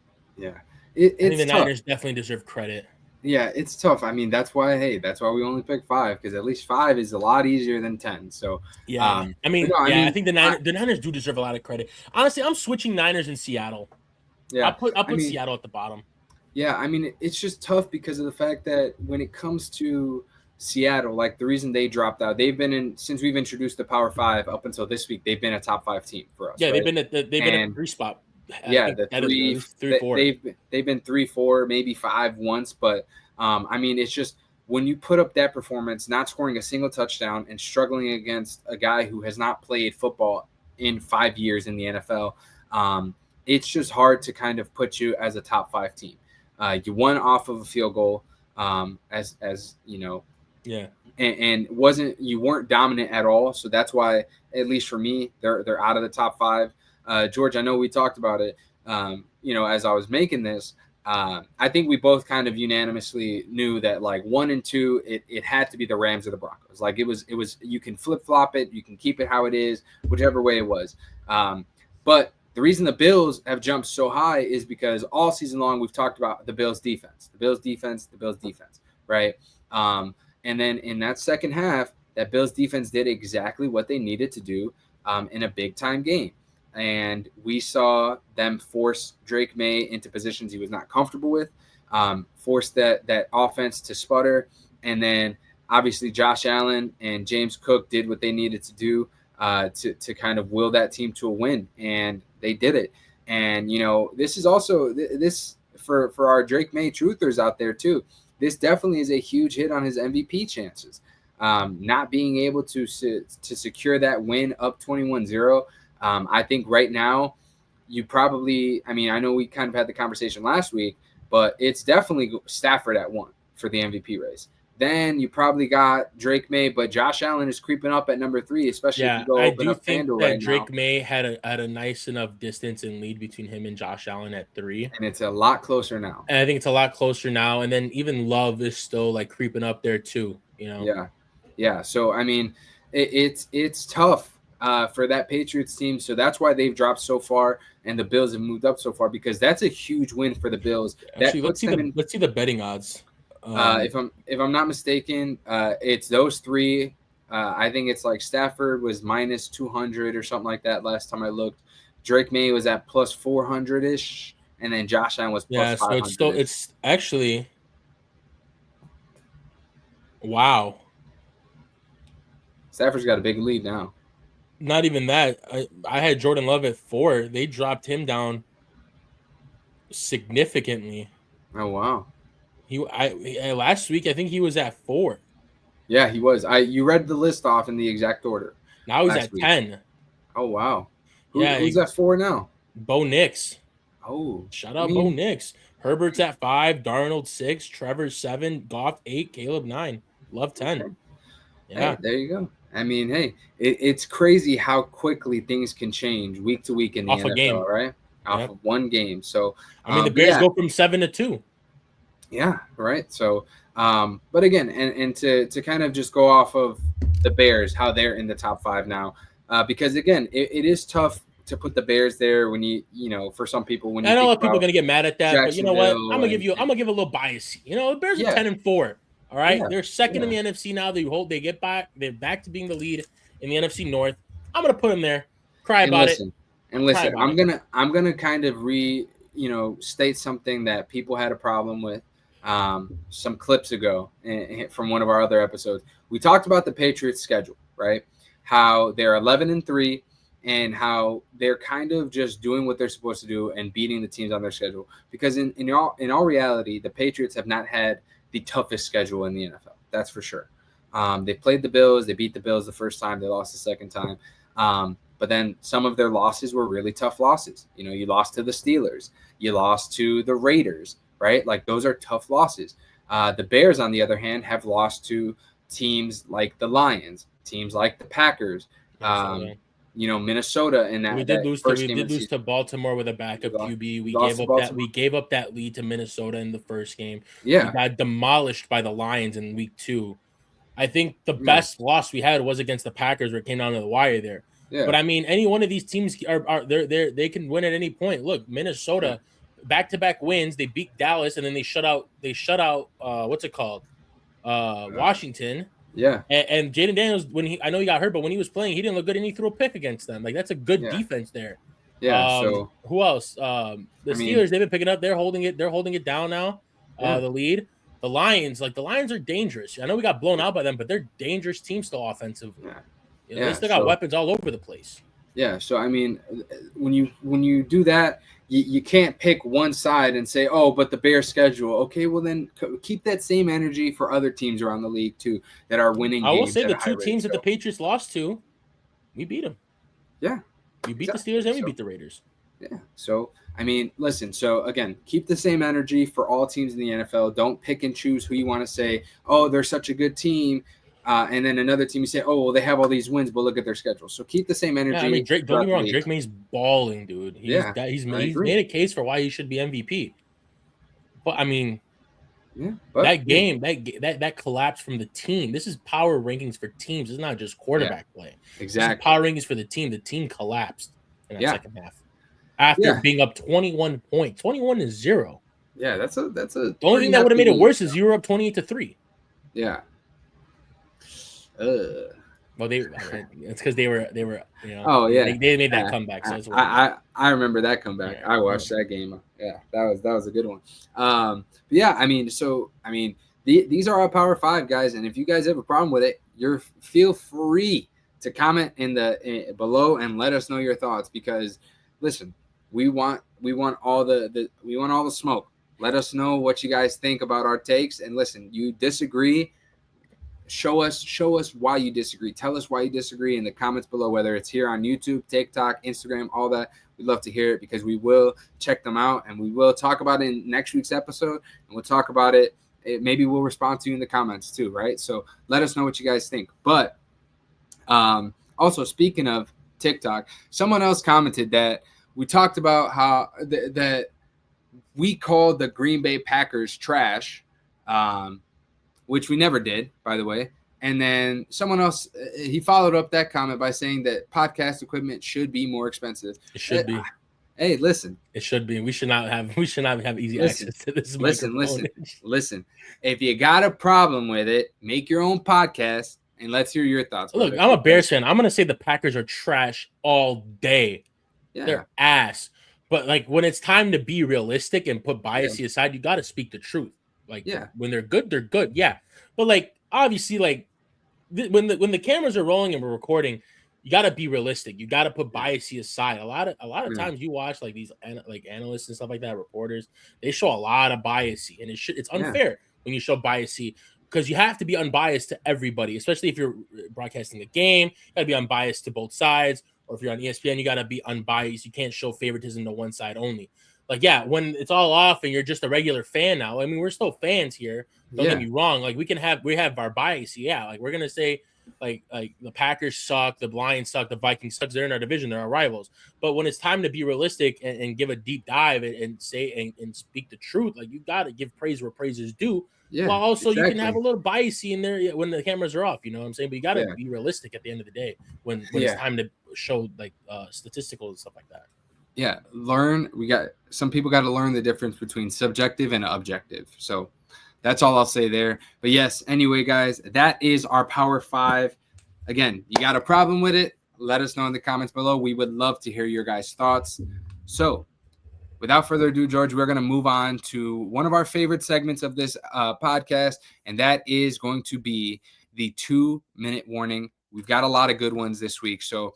Yeah, I think the it's tough. Niners definitely deserve credit. Yeah, it's tough. I mean, that's why we only pick 5, because at least 5 is a lot easier than 10. So Yeah, I mean, I think the Niners do deserve a lot of credit. Honestly, I'm switching Niners in Seattle. Yeah, I'll put Seattle at the bottom. Yeah, I mean, it's just tough because of the fact that when it comes to Seattle, like the reason they dropped out, they've been in since we've introduced the Power 5 up until this week. They've been a top 5 team for us. Yeah, right? They've been at the 3 spot. Yeah, the at three, least 3-4. They've been 3-4, maybe 5 once, but I mean, it's just when you put up that performance, not scoring a single touchdown and struggling against a guy who has not played football in 5 years in the NFL, it's just hard to kind of put you as a top 5 team. You won off of a field goal, as you know, yeah, and you weren't dominant at all. So that's why, at least for me, they're out of the top 5. George, I know we talked about it. As I was making this, I think we both kind of unanimously knew that like 1 and 2, it had to be the Rams or the Broncos. Like it was. You can flip flop it, you can keep it how it is, whichever way it was. But the reason the Bills have jumped so high is because all season long we've talked about the Bills defense, right? And then in that second half, that Bills defense did exactly what they needed to do in a big time game. And we saw them force Drake May into positions he was not comfortable with, force that offense to sputter. And then obviously Josh Allen and James Cook did what they needed to do to kind of will that team to a win. And they did it. And, this is also this for our Drake May truthers out there too. This definitely is a huge hit on his MVP chances. Not being able to secure that win up 21-0. I think right now you probably, I mean, I know we kind of had the conversation last week, but it's definitely Stafford at 1 for the MVP race. Then you probably got Drake May, but Josh Allen is creeping up at number 3, especially if you go open up FanDuel right now. Drake May had a nice enough distance and lead between him and Josh Allen at 3. And it's a lot closer now. And I think it's a lot closer now. And then even Love is still like creeping up there too, Yeah. So, I mean, it's tough for that Patriots team. So that's why they've dropped so far and the Bills have moved up so far, because that's a huge win for the Bills. Actually, let's see the betting odds. If I'm not mistaken, it's those 3. I think it's like Stafford was minus 200 or something like that last time I looked. Drake May was at plus 400 ish, and then Josh Allen was plus 500. So it's actually wow. Stafford's got a big lead now. Not even that. I had Jordan Love at 4. They dropped him down significantly. Oh wow. Last week I think he was at 4. Yeah, he was. You read the list off in the exact order. Now he's at 10. Oh wow. Who's at 4 now? Bo Nix. Oh, shout out Bo Nix. Herbert's at 5, Darnold 6, Trevor 7, Goff 8, Caleb 9, Love 10. Okay. Yeah, hey, there you go. I mean, hey, it's crazy how quickly things can change week to week in the NFL, game. Right? Off of one game. So I mean, the Bears go from 7 to 2. Yeah, right. So, but again, and to kind of just go off of the Bears, how they're in the top 5 now, because again, it is tough to put the Bears there when for some people when I know people are gonna get mad at that, but you know what? I'm gonna give a little bias. The Bears are 10-4. All right, they're second in the NFC now. They get back. They're back to being the lead in the NFC North. I'm gonna put them there. Cry about it. And listen, I'm gonna kind of state something that people had a problem with some clips ago from one of our other episodes. We talked about the Patriots' schedule, right? How they're 11-3 and how they're kind of just doing what they're supposed to do and beating the teams on their schedule. Because in all reality, the Patriots have not had the toughest schedule in the NFL. That's for sure. They played the Bills. They beat the Bills the first time. They lost the second time. But then some of their losses were really tough losses. You lost to the Steelers. You lost to the Raiders, right? Like those are tough losses. The Bears, on the other hand, have lost to teams like the Lions, teams like the Packers, Minnesota. In that we did lose to Baltimore with a backup QB. We gave up that lead to Minnesota in the first game. Yeah, we got demolished by the Lions in week 2. I think the best loss we had was against the Packers, where it came down to the wire there. Yeah. But I mean, any one of these teams they can win at any point. Look, Minnesota, back-to-back wins. They beat Dallas, and then they shut out what's it called? Washington. Yeah. And Jaden Daniels, I know he got hurt, but when he was playing, he didn't look good, and he threw a pick against them. Like, that's a good defense there. Yeah. So who else? The Steelers, they've been picking up. They're holding it down now. The lead. The Lions are dangerous. I know we got blown out by them, but they're dangerous team still offensively. They still got weapons all over the place. Yeah. So I mean, when you do that, you can't pick one side and say, oh, but the Bears schedule. Okay, well then keep that same energy for other teams around the league too that are winning. I will say the two teams that the Patriots lost to, we beat them. Yeah. We beat the Steelers and we beat the Raiders. Yeah. So, I mean, listen. So, again, keep the same energy for all teams in the NFL. Don't pick and choose who you want to say, oh, they're such a good team. And then another team, you say, oh, well, they have all these wins, but look at their schedule. So, keep the same energy. Yeah, I mean, Drake, don't get me wrong. Drake May's balling, dude. He's made a case for why he should be MVP. But, I mean, that game, that collapse from the team. This is power rankings for teams. It's not just quarterback play. Exactly. This is power rankings for the team. The team collapsed in that second half. After being up 21 points, 21-0. Yeah, that's a. The only thing that would have made it worse is you were up 28-3. Yeah. Well, it's because they were. Oh yeah, they made that comeback. So I remember that comeback. Yeah, I watched that game. Yeah, that was a good one. But yeah, I mean, these are our Power 5 guys, and if you guys have a problem with it, feel free to comment below and let us know your thoughts. Because listen, we want all the smoke. Let us know what you guys think about our takes, and listen, you disagree. Show us why you disagree. Tell us why you disagree in the comments below, whether it's here on YouTube, TikTok, Instagram, all that. We'd love to hear it because we will check them out and we will talk about it in next week's episode. And we'll talk about it. Maybe we'll respond to you in the comments too, right? So let us know what you guys think. But also, speaking of TikTok, someone else commented that we talked about how that we called the Green Bay Packers trash. Which we never did, by the way. And then someone else, he followed up that comment by saying that podcast equipment should be more expensive. It should be. Hey, listen. It should be. We should not have easy access to this. Listen. If you got a problem with it, make your own podcast and let's hear your thoughts. Look, I'm a Bears fan. I'm gonna say the Packers are trash all day. Yeah. They're ass. But like when it's time to be realistic and put bias aside, you got to speak the truth. Like when they're good, they're good. Yeah. But like obviously like when the cameras are rolling and we're recording, you got to be realistic. You got to put bias aside. A lot of times you watch like these like analysts and stuff like that, reporters, they show a lot of bias, and it's unfair when you show bias because you have to be unbiased to everybody, especially if you're broadcasting a game. You got to be unbiased to both sides, or if you're on ESPN, you got to be unbiased. You can't show favoritism to one side only. Like, when it's all off and you're just a regular fan now, I mean, we're still fans here. Don't get me wrong. Like, we have our bias. Yeah. Like, we're going to say, like the Packers suck, the Lions suck, the Vikings suck. They're in our division. They're our rivals. But when it's time to be realistic and give a deep dive and say and speak the truth, like, you got to give praise where praise is due. Yeah. While also you can have a little bias in there when the cameras are off. You know what I'm saying? But you got to be realistic at the end of the day when it's time to show, like, statistical and stuff like that. Yeah, some people got to learn the difference between subjective and objective. So that's all I'll say there. But yes, anyway, guys, that is our Power 5. Again, you got a problem with it? Let us know in the comments below. We would love to hear your guys' thoughts. So without further ado, George, we're going to move on to one of our favorite segments of this podcast, and that is going to be the 2-minute warning. We've got a lot of good ones this week. So,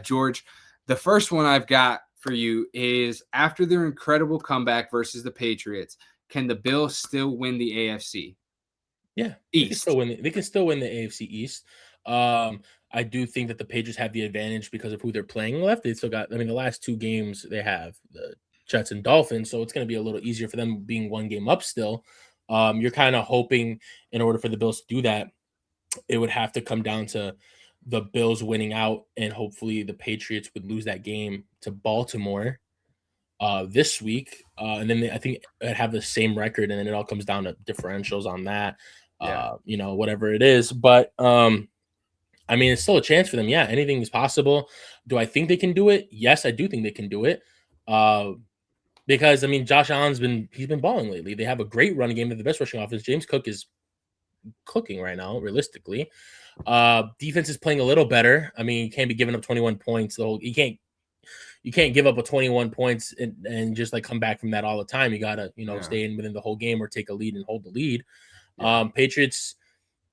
George, the first one I've got for you is, after their incredible comeback versus the Patriots, can the Bills still win the AFC? Yeah, East. They can still win the AFC East. I do think that the Patriots have the advantage because of who they're playing left. They still got, the last 2 games they have the Jets and Dolphins, so it's going to be a little easier for them being 1 game up still. You're kind of hoping in order for the Bills to do that, it would have to come down to the Bills winning out, and hopefully the Patriots would lose that game to Baltimore this week. And then I think it'd have the same record, and then it all comes down to differentials on that, whatever it is. But, it's still a chance for them. Yeah, anything is possible. Do I think they can do it? Yes, I do think they can do it. Because I mean, Josh Allen's been balling lately. They have a great running game. They're the best rushing offense. James Cook is cooking right now, realistically. Defense is playing a little better. I mean, you can't be giving up 21 points. You can't give up a 21 points and just like come back from that all the time. You gotta, stay in within the whole game or take a lead and hold the lead. Yeah. Patriots.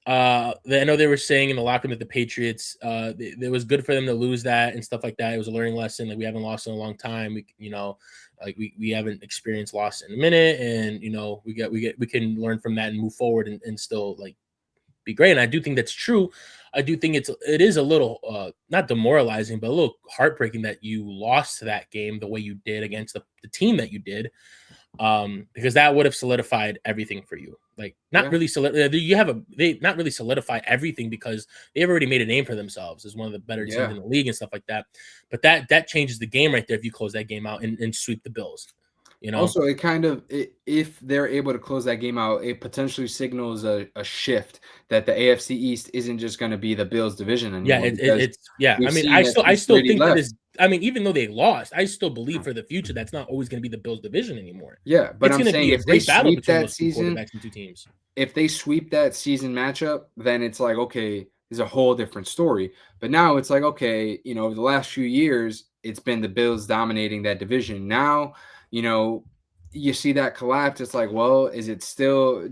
I know they were saying in the locker room that the Patriots, it was good for them to lose that and stuff like that. It was a learning lesson. Like, we haven't lost in a long time. We haven't experienced loss in a minute, and we can learn from that and move forward and still like be great. And I do think that's true. I do think it is a little not demoralizing, but a little heartbreaking that you lost that game the way you did against the team that you did. Because that would have solidified everything for you. Like, not really not really solidify everything, because they've already made a name for themselves as one of the better teams in the league and stuff like that. But that changes the game right there if you close that game out and sweep the Bills. Also, it kind of, if they're able to close that game out, it potentially signals a shift that the AFC East isn't just going to be the Bills division anymore. I mean, I still think that is. I mean, even though they lost, I still believe for the future that's not always going to be the Bills division anymore. Yeah, but I'm saying if they sweep that season, two teams. If they sweep that season matchup, then it's like, okay, there's a whole different story. But now it's like, okay, over the last few years, it's been the Bills dominating that division. Now, you see that collapse. It's like, well, is it still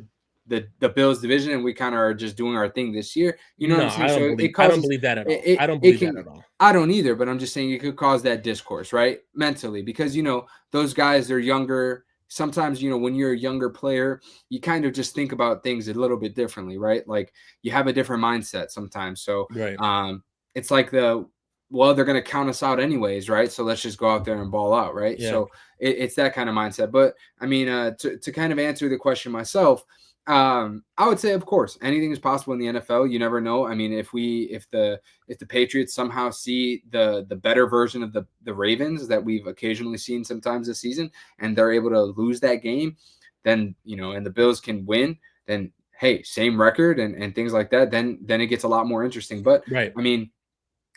the Bills division and we kind of are just doing our thing this year? You know what I'm saying? I don't believe that at all. I don't believe that at all. I don't either, but I'm just saying it could cause that discourse, right? Mentally, because, those guys, they're younger. Sometimes, when you're a younger player, you kind of just think about things a little bit differently, right? Like, you have a different mindset sometimes. So it's like they're going to count us out anyways, right? So let's just go out there and ball out, right? Yeah. So it's that kind of mindset. But I mean, to kind of answer the question myself, I would say, of course, anything is possible in the NFL. You never know. I mean, if the Patriots somehow see the better version of the Ravens that we've occasionally seen sometimes this season, and they're able to lose that game, then, and the Bills can win, then hey, same record and things like that, then it gets a lot more interesting. But I mean,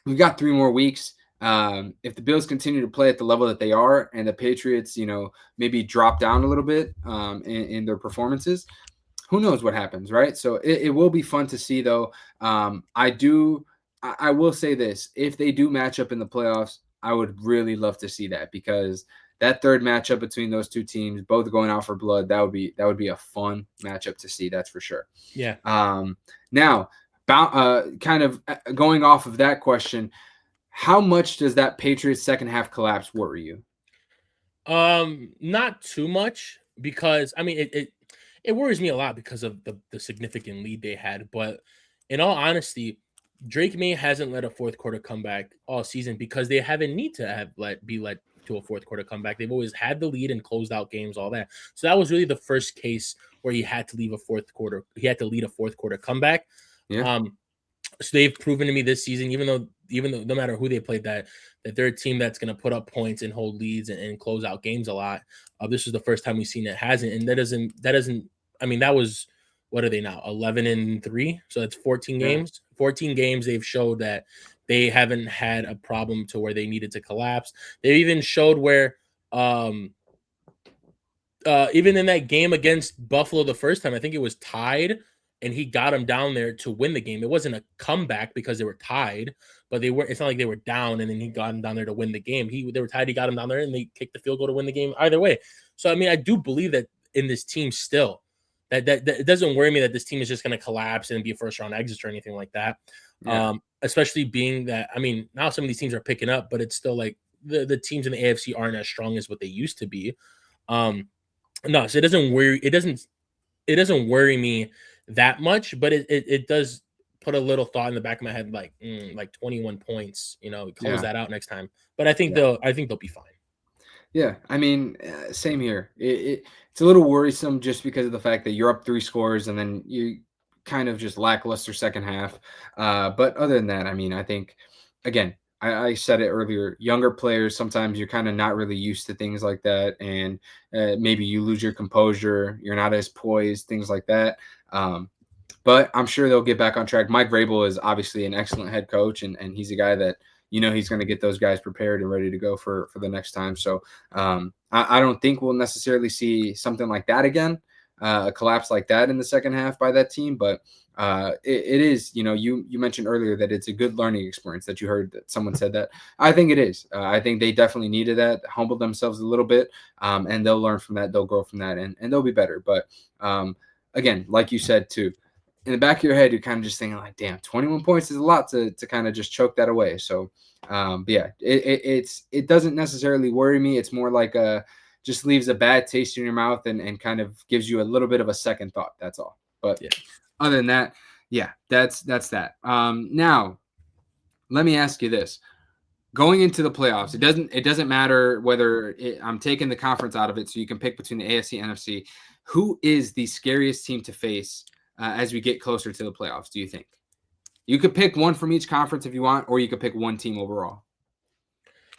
we've got 3 more weeks. If the Bills continue to play at the level that they are, and the Patriots, maybe drop down a little bit in their performances, who knows what happens, right? So it will be fun to see, though. I will say this: if they do match up in the playoffs, I would really love to see that, because that third matchup between those two teams, both going out for blood, that would be a fun matchup to see. That's for sure. Yeah. Now, kind of going off of that question, how much does that Patriots second half collapse worry you? Not too much, because I mean it worries me a lot because of the significant lead they had. But in all honesty, Drake May hasn't led a fourth quarter comeback all season because they haven't need to have be led to a fourth quarter comeback. They've always had the lead and closed out games, all that. So that was really the first case where he had to lead a fourth quarter comeback. Yeah. So they've proven to me this season, even though no matter who they played, that they're a team that's going to put up points and hold leads and close out games a lot. This is the first time we've seen it hasn't, and that doesn't. I mean, that was, what are they now? 11-3. So that's 14 games. 14 games. They've showed that they haven't had a problem to where they needed to collapse. They even showed where, even in that game against Buffalo the first time, I think it was tied, and he got them down there to win the game. It wasn't a comeback because they were tied, but it's not like they were down and then he got them down there to win the game. They were tied, he got them down there, and they kicked the field goal to win the game either way. So, I mean, I do believe that in this team still, that it doesn't worry me that this team is just going to collapse and be a first-round exit or anything like that. Yeah. Especially being that, I mean, now some of these teams are picking up, but it's still like the teams in the AFC aren't as strong as what they used to be. No, so it doesn't worry me that much, but it does put a little thought in the back of my head, like 21 points, close that out next time. But I think they'll be fine. Yeah, I mean, same here. It's a little worrisome just because of the fact that you're up 3 scores and then you kind of just lackluster second half. But other than that, I mean, I think, again, I said it earlier, younger players, sometimes you're kind of not really used to things like that. And maybe you lose your composure. You're not as poised, things like that. But I'm sure they'll get back on track. Mike Vrabel is obviously an excellent head coach, and he's a guy that, he's going to get those guys prepared and ready to go for the next time. So I don't think we'll necessarily see something like that again, a collapse like that in the second half by that team. But it is, you mentioned earlier that it's a good learning experience, that you heard that someone said that. I think it is. I think they definitely needed that, humble themselves a little bit, and they'll learn from that. They'll grow from that, and they'll be better. But again, like you said too, in the back of your head, you're kind of just thinking like, damn, 21 points is a lot to kind of just choke that away. So, but yeah, it doesn't necessarily worry me. It's more like just leaves a bad taste in your mouth and kind of gives you a little bit of a second thought. That's all. But yeah, other than that, yeah, that's that. Now, let me ask you this. Going into the playoffs, it doesn't matter whether I'm taking the conference out of it, so you can pick between the AFC and NFC. Who is the scariest team to face as we get closer to the playoffs, do you think? You could pick one from each conference if you want, or you could pick one team overall.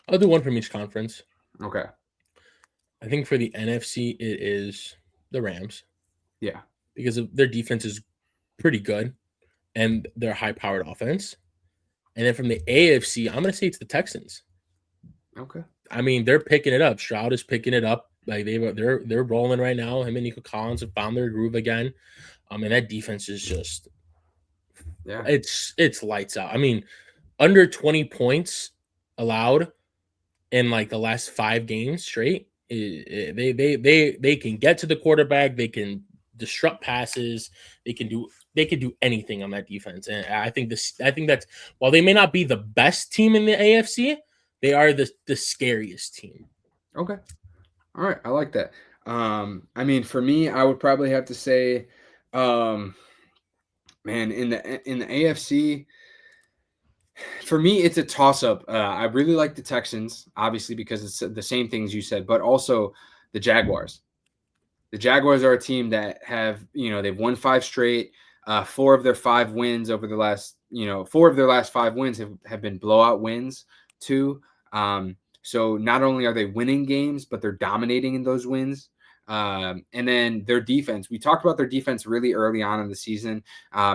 I'll do one from each conference. Okay. I think for the NFC, it is the Rams. Yeah. Because their defense is pretty good and their high-powered offense. And then from the AFC, I'm going to say it's the Texans. Okay. I mean, they're picking it up. Stroud is picking it up. Like they're rolling right now. Him and Nico Collins have found their groove again. And that defense is just, yeah, it's lights out. I mean, under 20 points allowed in like the last 5 games straight. They can get to the quarterback. They can disrupt passes. They can do anything on that defense. And I think that's, while they may not be the best team in the AFC, they are the scariest team. Okay. All right. I like that. I mean, for me, I would probably have to say, man, in the AFC, for me, it's a toss-up. I really like the Texans, obviously, because it's the same things you said, but also the Jaguars. The Jaguars are a team that have, they've won 5 straight. 4 of their 5 wins over the last, 4 of their last 5 wins have been blowout wins too. So not only are they winning games, but they're dominating in those wins. And then their defense, we talked about their defense really early on in the season.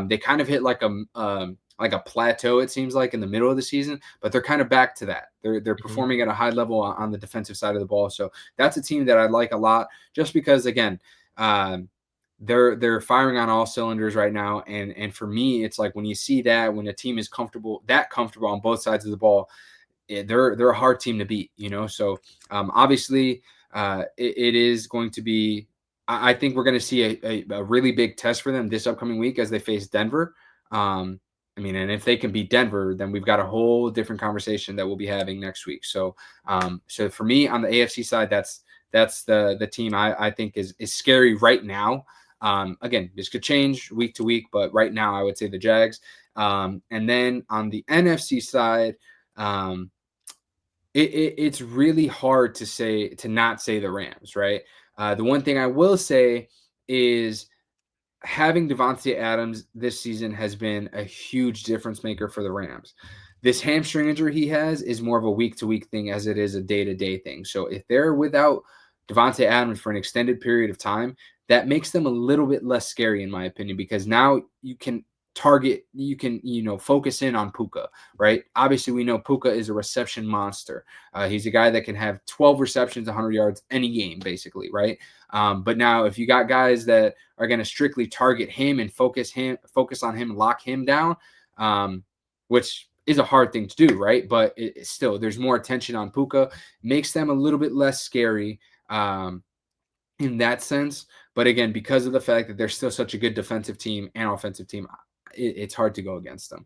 They kind of hit like a plateau, it seems like, in the middle of the season, but they're kind of back to that. They're performing at a high level on the defensive side of the ball. So that's a team that I like a lot, just because, again, they're firing on all cylinders right now. And for me, it's like when you see that, when a team is comfortable on both sides of the ball, they're a hard team to beat, So obviously it is going to be, I think we're going to see a really big test for them this upcoming week as they face Denver. I mean, and if they can beat Denver, then we've got a whole different conversation that we'll be having next week. So, so for me on the AFC side, that's the team I think is scary right now. Again, this could change week to week, but right now I would say the Jags. And then on the NFC side, it's really hard to not say the Rams, right? The one thing I will say is having Devontae Adams this season has been a huge difference maker for the Rams. This hamstring injury he has is more of a week-to-week thing as it is a day-to-day thing. So if they're without Devontae Adams for an extended period of time, that makes them a little bit less scary, in my opinion, because now you can focus in on Puka, right? Obviously, we know Puka is a reception monster. He's a guy that can have 12 receptions, 100 yards any game, basically, right? But now if you got guys that are going to strictly target him and focus on him, lock him down, which is a hard thing to do, right? But still, there's more attention on Puka, makes them a little bit less scary in that sense. But again, because of the fact that they're still such a good defensive team and offensive team, it's hard to go against them.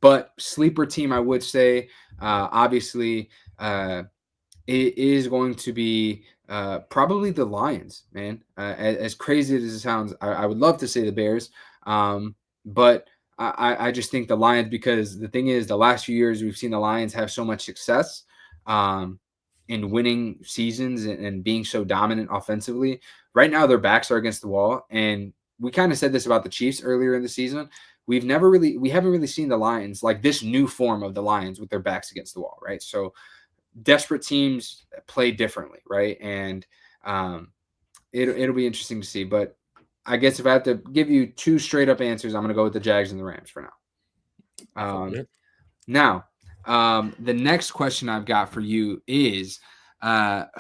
But sleeper team, I would say, obviously, it is going to be probably the Lions, man. As crazy as it sounds, I would love to say the Bears, but I just think the Lions, because the thing is, the last few years we've seen the Lions have so much success in winning seasons and being so dominant offensively. Right now, their backs are against the wall, and we kind of said this about the Chiefs earlier in the season. We haven't really seen the Lions, like this new form of the Lions, with their backs against the wall, right? So desperate teams play differently, right? And it'll be interesting to see. But I guess if I have to give you 2 straight up answers, I'm going to go with the Jags and the Rams for now. Now, The next question I've got for you is,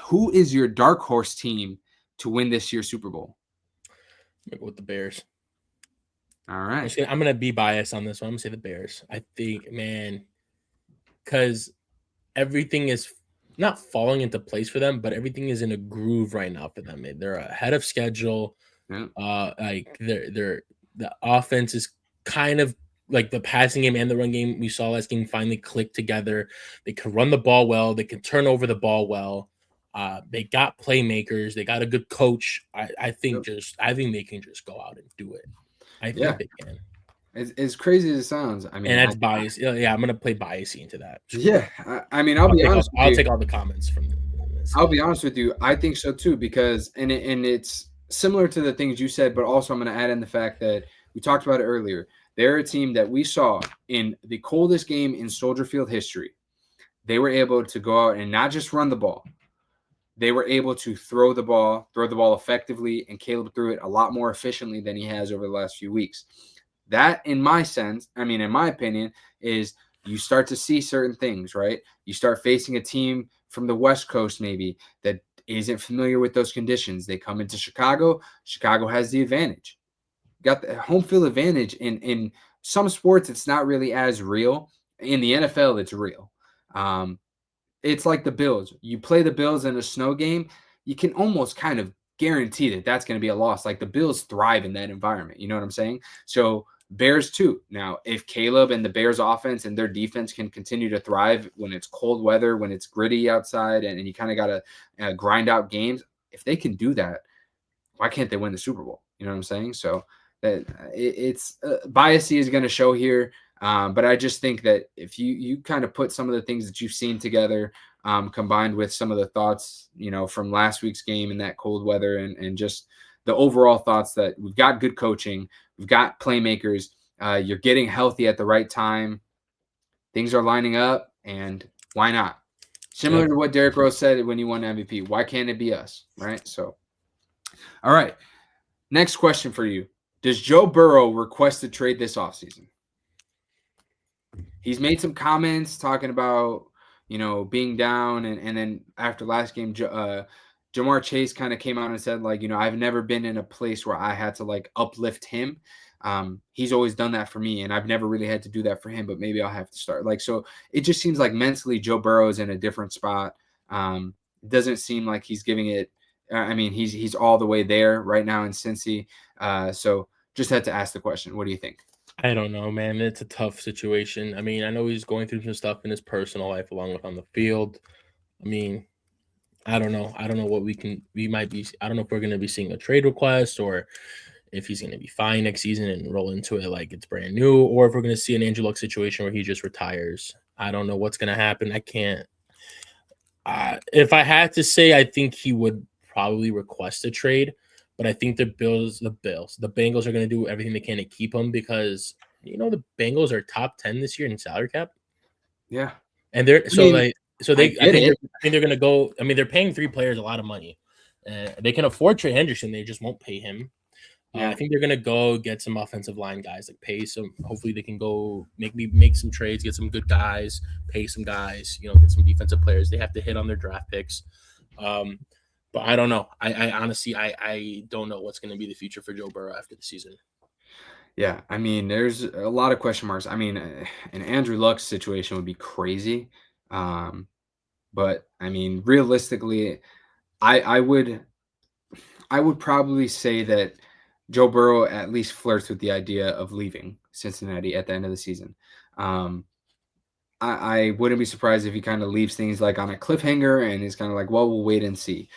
who is your dark horse team to win this year's Super Bowl? I'm gonna go with the Bears. All right. I'm gonna be biased on this one. I'm gonna say the Bears. I think, man, because everything is not falling into place for them, but everything is in a groove right now for them. They're ahead of schedule. Yeah. Like the offense is kind of like the passing game and the run game we saw last game finally click together. They can run the ball well. They can turn over the ball well. They got playmakers. They got a good coach. I think they can just go out and do it. I think they can. As crazy as it sounds, I mean, and that's bias. Yeah, I'm gonna play biasy into that. Sure. Yeah, I mean, I'll be honest. I'll take all the comments from this. I'll be honest with you. I think so too, because it's similar to the things you said, but also I'm going to add in the fact that we talked about it earlier. They're a team that we saw in the coldest game in Soldier Field history. They were able to go out and not just run the ball. They were able to throw the ball effectively, and Caleb threw it a lot more efficiently than he has over the last few weeks. That, in my opinion, is you start to see certain things, right? You start facing a team from the West Coast maybe that isn't familiar with those conditions. They come into Chicago. Chicago has the advantage. Got the home field advantage. In some sports, it's not really as real. In the NFL, it's real. It's like the Bills. You play the Bills in a snow game, you can almost kind of guarantee that that's going to be a loss. Like the Bills thrive in that environment. You know what I'm saying? So Bears too. Now, if Caleb and the Bears offense and their defense can continue to thrive when it's cold weather, when it's gritty outside, and you kind of got to grind out games, if they can do that, why can't they win the Super Bowl? You know what I'm saying? So that it's biasy is going to show here. But I just think that if you kind of put some of the things that you've seen together, combined with some of the thoughts, from last week's game in that cold weather and just the overall thoughts that we've got good coaching, we've got playmakers, you're getting healthy at the right time, things are lining up, and why not? Similar to what Derrick Rose said when he won MVP, why can't it be us, right? So, all right, next question for you. Does Joe Burrow request a trade this offseason? He's made some comments talking about, being down. And then after last game, Jamar Chase kind of came out and said, like, I've never been in a place where I had to, like, uplift him. He's always done that for me, and I've never really had to do that for him, but maybe I'll have to start. Like, so it just seems like mentally Joe Burrow is in a different spot. It doesn't seem like he's giving it. He's all the way there right now in Cincy. So just had to ask the question. What do you think? I don't know, man. It's a tough situation. I mean, I know he's going through some stuff in his personal life along with on the field. I mean, I don't know. I don't know what I don't know if we're going to be seeing a trade request or if he's going to be fine next season and roll into it like it's brand new, or if we're going to see an Andrew Luck situation where he just retires. I don't know what's going to happen. I can't. If I had to say, I think he would probably request a trade. But I think the Bengals are going to do everything they can to keep him because, the Bengals are top 10 this year in salary cap. Yeah. And I think they're going to go. I mean, they're paying 3 players a lot of money. They can afford Trey Henderson. They just won't pay him. Yeah. I think they're going to go get some offensive line guys, like pay some. Hopefully they can go make some trades, get some good guys, pay some guys, get some defensive players. They have to hit on their draft picks. But I don't know. I honestly, I don't know what's going to be the future for Joe Burrow after the season. Yeah, I mean, there's a lot of question marks. I mean, an Andrew Luck situation would be crazy. But I mean, realistically, I would probably say that Joe Burrow at least flirts with the idea of leaving Cincinnati at the end of the season. I wouldn't be surprised if he kind of leaves things like on a cliffhanger and is kind of like, well, we'll wait and see.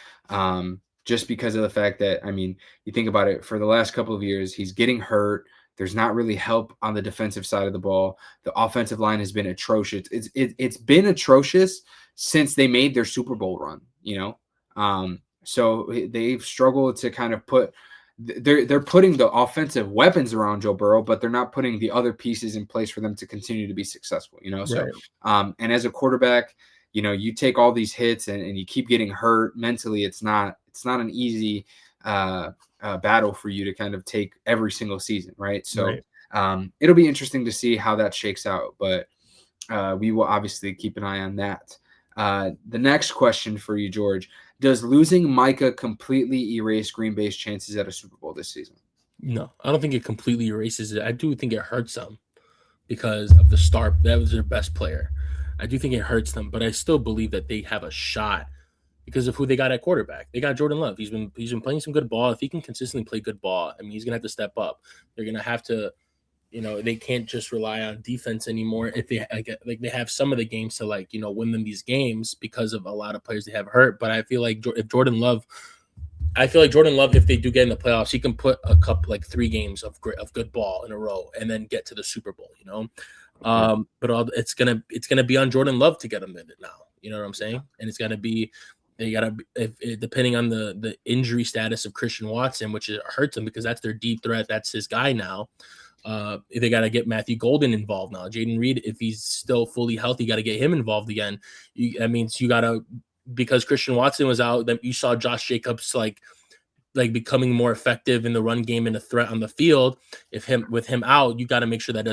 Just because of the fact that, I mean, you think about it, for the last couple of years, he's getting hurt. There's not really help on the defensive side of the ball. The offensive line has been atrocious. It's been atrocious since they made their Super Bowl run, so they've struggled to kind of they're putting the offensive weapons around Joe Burrow, but they're not putting the other pieces in place for them to continue to be successful, So, right. And as a quarterback, you take all these hits and you keep getting hurt mentally. It's not an easy battle for you to kind of take every single season. Right. So, right. It'll be interesting to see how that shakes out, but we will obviously keep an eye on that. The next question for you, George: does losing Micah completely erase Green Bay's chances at a Super Bowl this season? No, I don't think it completely erases it. I do think it hurts them because of the star. That was their best player. I do think it hurts them, but I still believe that they have a shot because of who they got at quarterback. They got Jordan Love. He's been playing some good ball. If he can consistently play good ball, I mean, he's gonna have to step up. They're gonna have to, they can't just rely on defense anymore. If they like they have some of the games to win them these games because of a lot of players they have hurt. But I feel like if Jordan Love, if they do get in the playoffs, he can put a couple 3 games of good ball in a row and then get to the Super Bowl. But it's gonna be on Jordan Love to get him in it now. You know what I'm saying? And it's gonna be. They gotta, depending on the injury status of Christian Watson, which hurts them because that's their deep threat. That's his guy now. They got to get Matthew Golden involved now. Jaden Reed, if he's still fully healthy, got to get him involved again. That means you got to, because Christian Watson was out, then you saw Josh Jacobs like becoming more effective in the run game and a threat on the field. With him out, you got to make sure that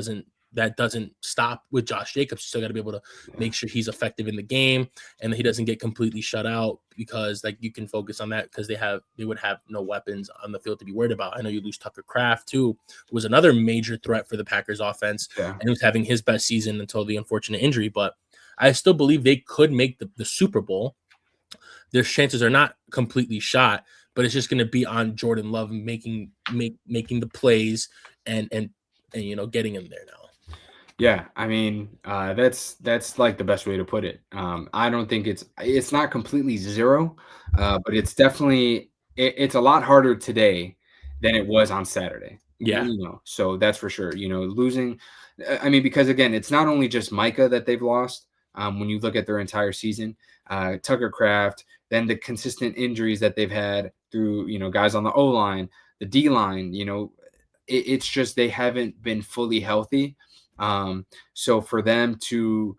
doesn't stop with Josh Jacobs. You still got to be able to make sure he's effective in the game and that he doesn't get completely shut out, because you can focus on that because they would have no weapons on the field to be worried about. I know you lose Tucker Kraft too, who was another major threat for the Packers offense, and he was having his best season until the unfortunate injury. But I still believe they could make the Super Bowl. Their chances are not completely shot, but it's just going to be on Jordan Love making the plays and getting him there now. Yeah, I mean, that's like the best way to put it. I don't think it's not completely zero, but it's definitely it's a lot harder today than it was on Saturday. Yeah. So that's for sure. Losing, I mean, because again, it's not only just Micah that they've lost. When you look at their entire season, Tucker Kraft, then the consistent injuries that they've had through guys on the O line, the D line. It's just they haven't been fully healthy. So for them to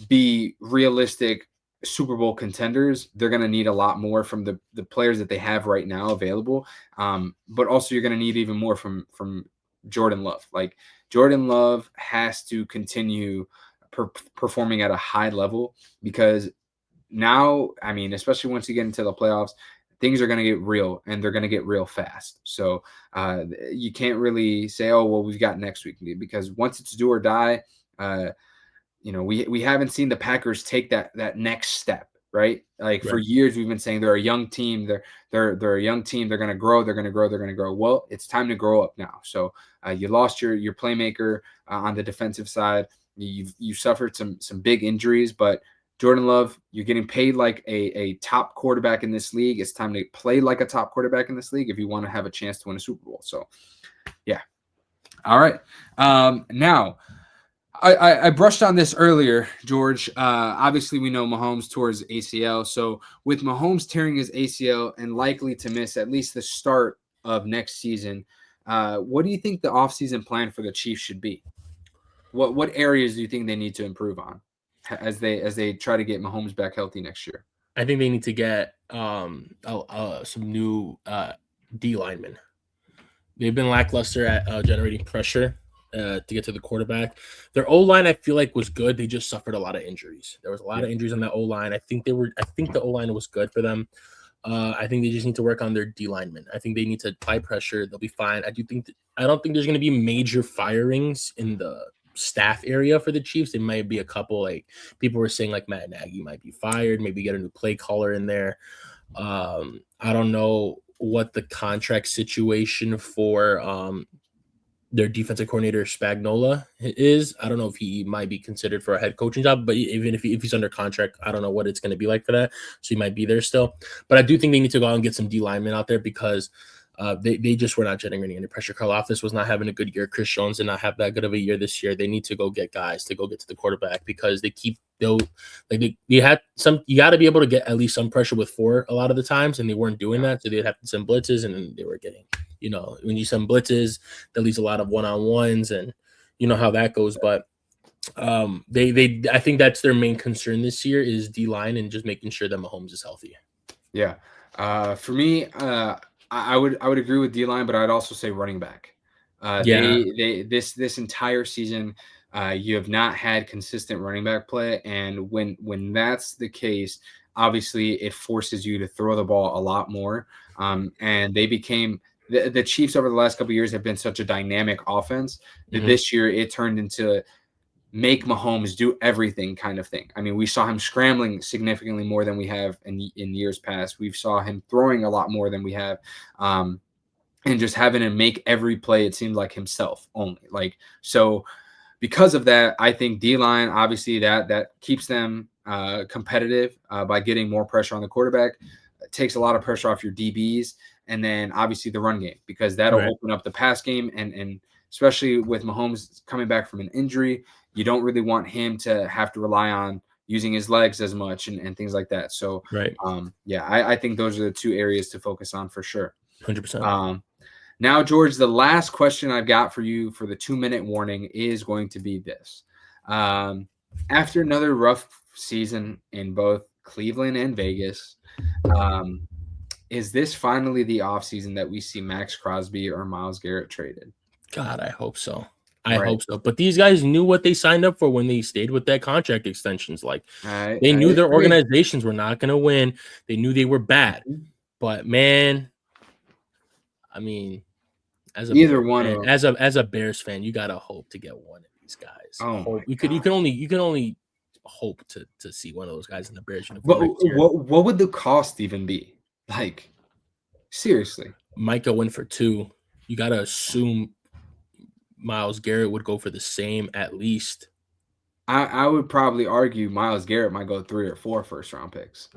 be realistic Super Bowl contenders, they're going to need a lot more from the players that they have right now available. But also you're going to need even more from Jordan Love. Like Jordan Love has to continue performing at a high level, because now, I mean, especially once you get into the playoffs, things are going to get real, and they're going to get real fast. So you can't really say, oh, well, we've got next week, because once it's do or die, we haven't seen the Packers take that next step, right? For years, we've been saying they're a young team. They're a young team. They're going to grow. They're going to grow. They're going to grow. Well, it's time to grow up now. So you lost your playmaker on the defensive side. You suffered some big injuries, but Jordan Love, you're getting paid like a top quarterback in this league. It's time to play like a top quarterback in this league if you want to have a chance to win a Super Bowl. So, yeah. All right. Now, I brushed on this earlier, George. Obviously, we know Mahomes tore his ACL. So, with Mahomes tearing his ACL and likely to miss at least the start of next season, what do you think the offseason plan for the Chiefs should be? What areas do you think they need to improve on as they try to get Mahomes back healthy next year? I think they need to get some new D linemen. They've been lackluster at generating pressure to get to the quarterback. Their O line, I feel like, was good. They just suffered a lot of injuries. There was a lot of injuries on that O line. I think the O line was good for them. I think they just need to work on their D linemen. I think they need to apply pressure. They'll be fine. I don't think there's going to be major firings in the staff area for the Chiefs. It might be a couple, people were saying Matt Nagy might be fired, maybe get a new play caller in there. I don't know what the contract situation for their defensive coordinator Spagnuolo is. I don't know if he might be considered for a head coaching job, but even if he's under contract, I don't know what it's going to be like for that. So he might be there still. But I do think they need to go out and get some D linemen out there, because they just were not generating any pressure. Karlaftis was not having a good year. Chris Jones did not have that good of a year this year. They need to go get guys to go get to the quarterback, because you got to be able to get at least some pressure with 4 a lot of the times, and they weren't doing that. So they'd have to send blitzes, and then they were getting, when you send blitzes, that leaves a lot of one-on-ones, and you know how that goes. But I think that's their main concern this year is D-line and just making sure that Mahomes is healthy. Yeah. For me, I would agree with D-line, but I'd also say running back. This entire season, You have not had consistent running back play, and when that's the case, obviously it forces you to throw the ball a lot more. And they became the Chiefs over the last couple of years have been such a dynamic offense that this year it turned into make Mahomes do everything kind of thing. I mean, we saw him scrambling significantly more than we have in years past. We saw him throwing a lot more than we have. And just having him make every play, it seemed like himself only. Like, so because of that, I think D-line, obviously that keeps them competitive by getting more pressure on the quarterback. It takes a lot of pressure off your DBs. And then obviously the run game, because that'll open up the pass game. And especially with Mahomes coming back from an injury, you don't really want him to have to rely on using his legs as much and things like that. So, I think those are the two areas to focus on for sure. 100%. Now, George, the last question I've got for you for the 2-minute warning is going to be this. After another rough season in both Cleveland and Vegas, is this finally the offseason that we see Max Crosby or Myles Garrett traded? God, I hope so. I hope so. But these guys knew what they signed up for when they stayed with that contract extensions. Like, they knew their organizations were not going to win. They knew they were bad. But, man, I mean, as a Bears fan, you got to hope to get one of these guys. You can only hope to see one of those guys in the Bears uniform. What would the cost even be? Like, seriously. Micah went for 2. You got to assume Myles Garrett would go for the same at least. I would probably argue Myles Garrett might go 3 or 4 first-round picks.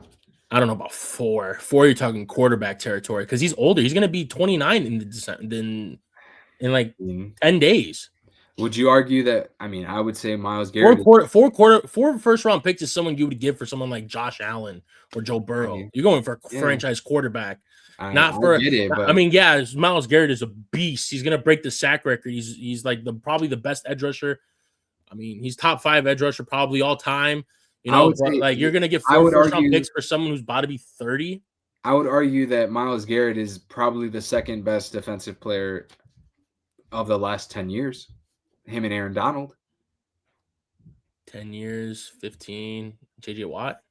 I don't know about 4. 4, you're talking quarterback territory because he's older. He's going to be 29 in like 10 days. Would you argue that? I mean, I would say Myles Garrett. 4 first-round picks is someone you would give for someone like Josh Allen or Joe Burrow. You're going for a franchise quarterback. Myles Garrett is a beast. He's gonna break the sack record. He's like probably the best edge rusher. I mean, he's top 5 edge rusher probably all time. You know, you're gonna get 4 first-round picks for someone who's about to be 30. I would argue that Myles Garrett is probably the second best defensive player of the last 10 years. Him and Aaron Donald. 10 years, 15. JJ Watt.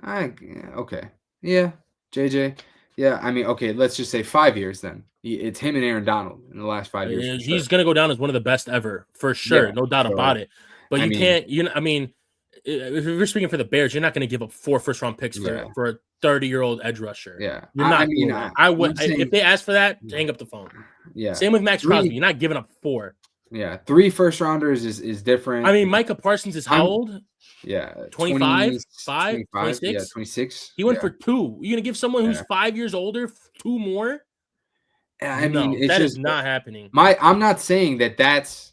Okay. Yeah, JJ. Yeah, I mean, okay, let's just say 5 years then. It's him and Aaron Donald in the last 5 years. He's going to go down as one of the best ever, for sure. No doubt about it. But if you're speaking for the Bears, you're not going to give up 4 first-round picks for a 30-year-old edge rusher. Yeah. You're not. I would. If they ask for that, hang up the phone. Yeah. Same with Max Crosby. You're not giving up 4. Yeah. 3 first-rounders is different. I mean, Micah Parsons is how old? Yeah, 25, 26. Yeah, 26. He went for 2. You're gonna give someone who's 5 years older 2 more? I mean, that is not happening. I'm not saying that that's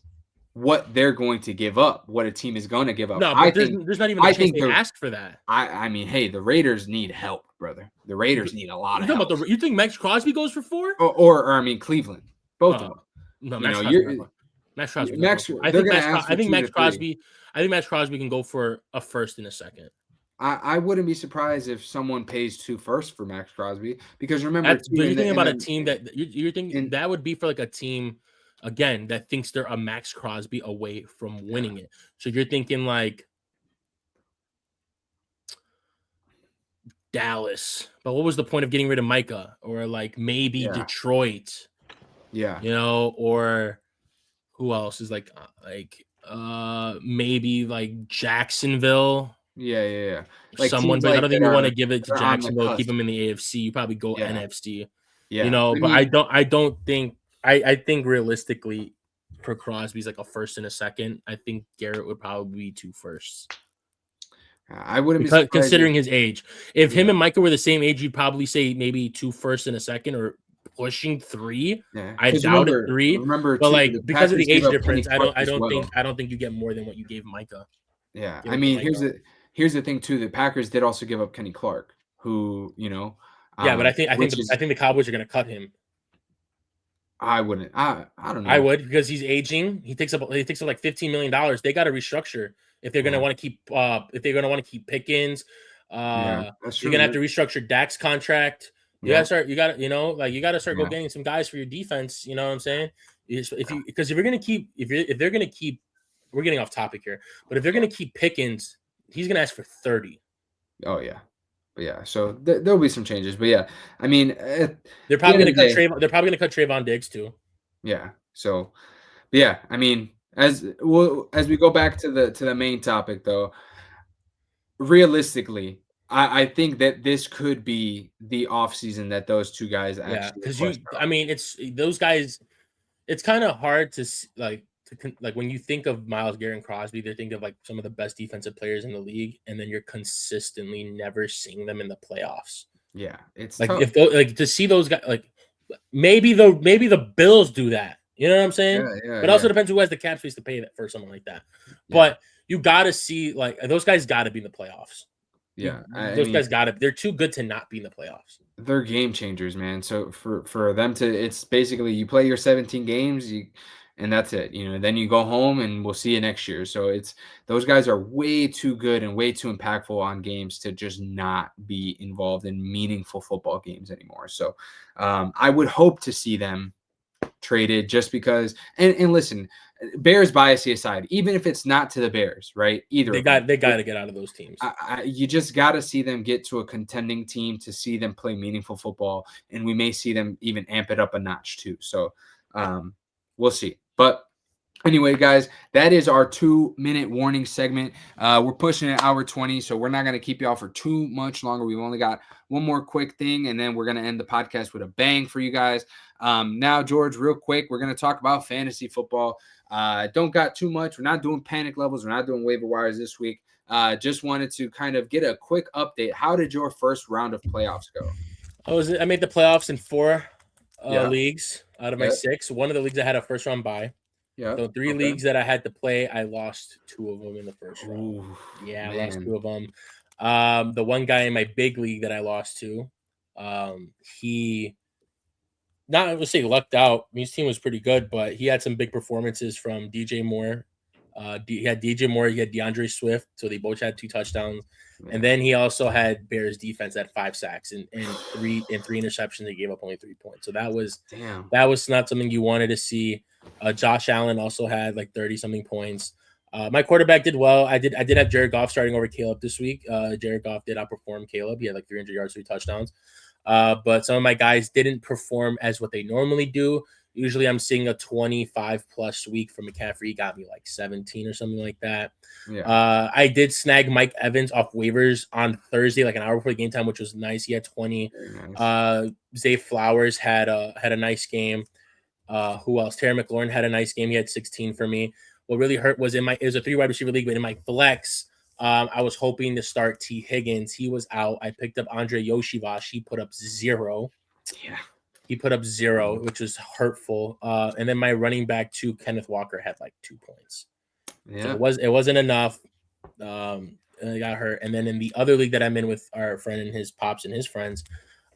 what they're going to give up. What a team is going to give up. No, but there's not even a chance they asked for that. I mean, hey, the Raiders need help, brother. The Raiders need a lot of help. You think Max Crosby goes for 4? Or I mean, Cleveland, both of them. No, Max Crosby. I think Max Crosby can go for a first and a second. I wouldn't be surprised if someone pays 2 firsts for Max Crosby, because remember, you're thinking about a team that you're thinking that would be for like a team again that thinks they're a Max Crosby away from winning it. So you're thinking like Dallas, but what was the point of getting rid of Micah? Or like maybe Detroit, or who else is like maybe like Jacksonville. Yeah. Like someone's like, I don't think you want to give it to Jacksonville, keep them in the AFC. You probably go NFC. Yeah. I think realistically for Crosby's like a first and a second. I think Garrett would probably be 2 firsts. I wouldn't be surprised considering his age. If him and Micah were the same age, you'd probably say maybe 2 firsts and a second, or pushing 3. Yeah. I doubt it 3. Remember, but like because of the age difference, I don't think you get more than what you gave Micah. Yeah, I mean, here's the thing too. The Packers did also give up Kenny Clark, who but I think the Cowboys are going to cut him. I wouldn't. I don't know. I would, because he's aging. He takes up like $15 million. They got to restructure if they're going to want to keep Pickens. You're going to have to restructure Dak's contract. You got to start getting some guys for your defense. You know what I'm saying? If they're going to keep we're getting off topic here, but if they're going to keep Pickens, he's going to ask for 30. Oh yeah. But yeah, so there'll be some changes. But yeah, I mean, they're probably going to cut Trayvon. They're probably going to cut Trayvon Diggs too. Yeah. So, yeah, I mean, as we go back to the main topic though, realistically, I think that this could be the offseason that those two guys actually. Yeah, because it's those guys. It's kind of hard to like when you think of Myles Garrett and Crosby, they think of like some of the best defensive players in the league, and then you're consistently never seeing them in the playoffs. Yeah, it's like tough. If to see those guys, like maybe the Bills do that. You know what I'm saying? Yeah, but also depends who has the cap space to pay that for something like that. Yeah. But you got to see like those guys got to be in the playoffs. Yeah, those guys got to. They're too good to not be in the playoffs. They're game changers, man. So for them to, it's basically you play your 17 games, and that's it. Then you go home and we'll see you next year. So those guys are way too good and way too impactful on games to just not be involved in meaningful football games anymore. So I would hope to see them traded just because. And listen, Bears bias aside, even if it's not to the Bears, right? They got to get out of those teams. You just got to see them get to a contending team to see them play meaningful football, and we may see them even amp it up a notch too. So we'll see. But anyway, guys, that is our 2-minute warning segment. We're pushing an hour 20, so we're not going to keep y'all for too much longer. We've only got one more quick thing, and then we're going to end the podcast with a bang for you guys. Now, George, real quick, we're going to talk about fantasy football. Don't got too much. We're not doing panic levels. We're not doing waiver wires this week. Just wanted to kind of get a quick update. How did your first round of playoffs go? I made the playoffs in 4 leagues out of my 6. One of the leagues I had a first round bye. Yeah. So 3 leagues that I had to play, I lost 2 of them in the first round. Ooh, I lost 2 of them. The one guy in my big league that I lost to, he let's say lucked out. His team was pretty good, but he had some big performances from DJ Moore. He had DJ Moore, he had DeAndre Swift, so they both had 2 touchdowns. Yeah. And then he also had Bears defense at 5 sacks and 3 interceptions. They gave up only 3 points. So that was not something you wanted to see. Josh Allen also had like 30-something points. My quarterback did well. I did have Jared Goff starting over Caleb this week. Jared Goff did outperform Caleb. He had like 300 yards, 3 touchdowns. But some of my guys didn't perform as what they normally do. Usually I'm seeing a 25-plus week from McCaffrey. He got me like 17 or something like that. Yeah. I did snag Mike Evans off waivers on Thursday, like an hour before game time, which was nice. He had 20. Nice. Zay Flowers had a nice game. Who else? Terry McLaurin had a nice game. He had 16 for me. What really hurt was it was a 3-wide receiver league, but in my flex, I was hoping to start T. Higgins. He was out. I picked up Andre Yoshivash. He put up 0. Yeah. He put up 0, which was hurtful. And then my running back 2, Kenneth Walker, had like 2 points. Yeah. So it wasn't enough. I got hurt. And then in the other league that I'm in with our friend and his pops and his friends,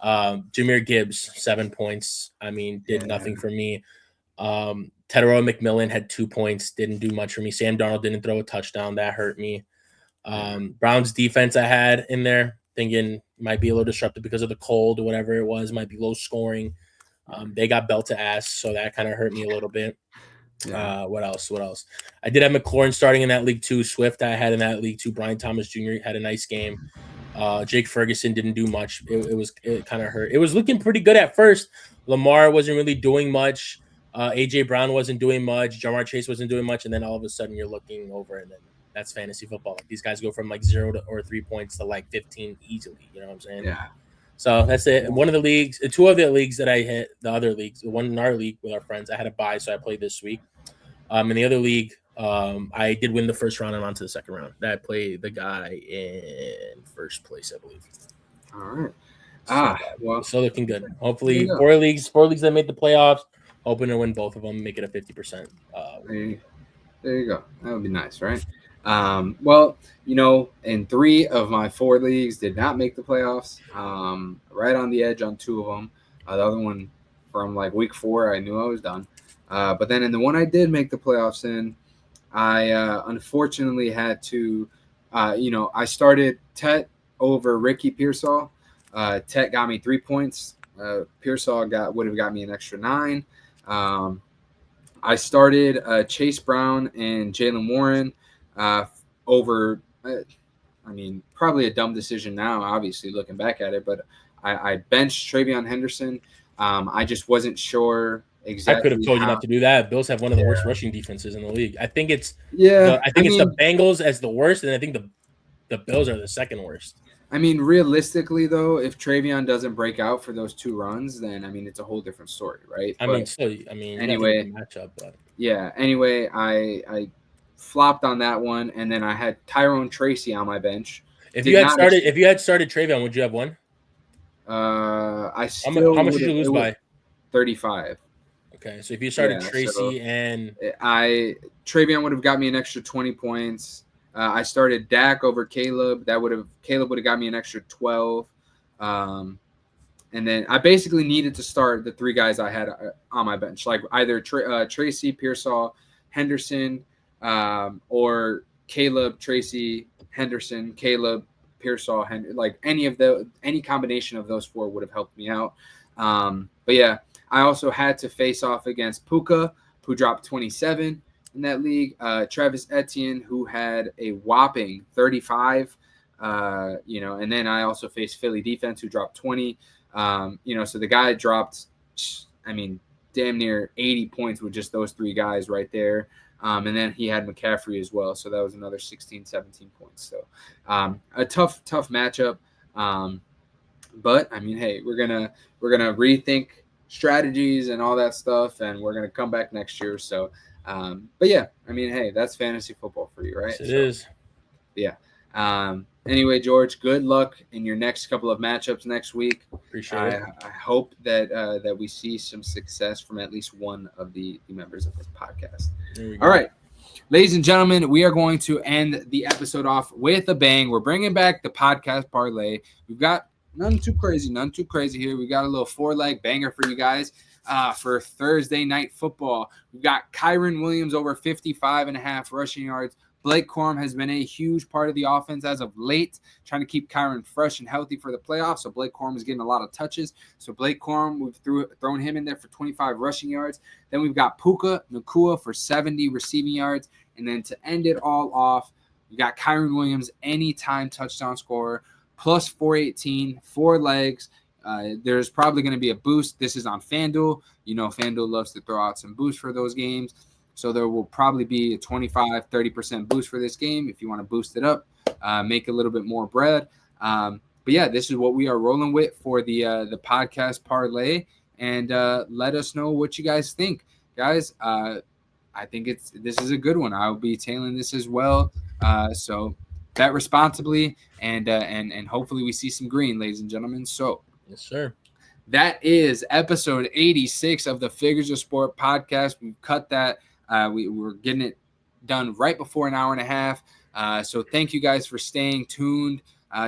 Jahmyr Gibbs, 7 points. I mean, did nothing for me. Tedero McMillan had 2 points. Didn't do much for me. Sam Darnold didn't throw a touchdown. That hurt me. Browns defense I had in there, thinking might be a little disruptive because of the cold or whatever it was, might be low scoring. They got belt to ass, so that kind of hurt me a little bit. Yeah. What else? I did have McLaurin starting in that league too. Swift I had in that league too. Brian Thomas Jr. had a nice game. Jake Ferguson didn't do much. It kind of hurt. It was looking pretty good at first. Lamar wasn't really doing much. AJ Brown wasn't doing much. Jamar Chase wasn't doing much. And then all of a sudden you're looking over and then that's fantasy football. Like these guys go from like 0 or 3 points to like 15 easily. You know what I'm saying? Yeah. So that's it. One of the leagues, 2 of the leagues that I hit, the other leagues, the one in our league with our friends, I had a bye, so I played this week. In the other league, I did win the first round and on to the second round. That I played the guy in first place, I believe. All right. So looking good. Hopefully, 4 leagues that made the playoffs. Hoping to win both of them, make it a 50%. There you go. That would be nice, right? Well, in 3 of my 4 leagues did not make the playoffs. Right on the edge on 2 of them. The other one from like week 4, I knew I was done. But then in the one I did make the playoffs in, I unfortunately had to, I started Tet over Ricky Pearsall. Tet got me 3 points. Pearsall would have got me an extra 9. I started Chase Brown and Jaylen Warren over. Probably a dumb decision now, obviously looking back at it, but I benched Travion Henderson. I just wasn't sure exactly. I could have told you not to do that. Bills have one of the worst rushing defenses in the league. I think it's the Bengals as the worst, and I think the Bills are the second worst. I mean, realistically, though, if Travion doesn't break out for those 2 runs, then it's a whole different story, right? Anyway, matchup, but yeah. Anyway, I flopped on that one, and then I had Tyrone Tracy on my bench. If you had started Travion, would you have won? How much did you lose by? 35. Okay, so if you started Tracy and Travion would have got me an extra 20 points. I started Dak over Caleb. Caleb would have got me an extra 12. And then I basically needed to start the 3 guys I had on my bench, like either Tracy, Pearsall, Henderson, or Caleb, Tracy, Henderson, Caleb, Pearsall, like any combination of those 4 would have helped me out. But yeah, I also had to face off against Puka, who dropped 27 in that league. Travis Etienne, who had a whopping 35. And then I also faced Philly defense, who dropped 20. So the guy dropped, damn near 80 points with just those 3 guys right there. And then he had McCaffrey as well. So that was another 16, 17 points. So a tough matchup. But hey, we're gonna rethink strategies and all that stuff, and we're gonna come back next year. So but yeah, hey, that's fantasy football for you, right? Yes, it is. Yeah. Anyway, George, good luck in your next couple of matchups next week. Appreciate it. I hope that we see some success from at least one of the members of this podcast. All right, ladies and gentlemen, we are going to end the episode off with a bang. We're bringing back the podcast parlay. We've got none too crazy here. We got a little 4-leg banger for you guys for Thursday night football. We've got Kyren Williams over 55.5 rushing yards. Blake Corum has been a huge part of the offense as of late, trying to keep Kyren fresh and healthy for the playoffs. So Blake Corum is getting a lot of touches. So Blake Corum, we've thrown him in there for 25 rushing yards. Then we've got Puka Nacua for 70 receiving yards. And then to end it all off, we got Kyren Williams, anytime touchdown scorer, plus 418, 4 legs. There's probably going to be a boost. This is on FanDuel. FanDuel loves to throw out some boosts for those games. So there will probably be a 25-30% boost for this game if you want to boost it up, make a little bit more bread. But yeah, this is what we are rolling with for the podcast parlay, and let us know what you guys think, guys. I think this is a good one. I'll be tailing this as well. So bet responsibly, and hopefully we see some green, ladies and gentlemen. So yes, sir. That is episode 86 of the Figures of Sport podcast. We've cut that. We were getting it done right before an hour and a half. So thank you guys for staying tuned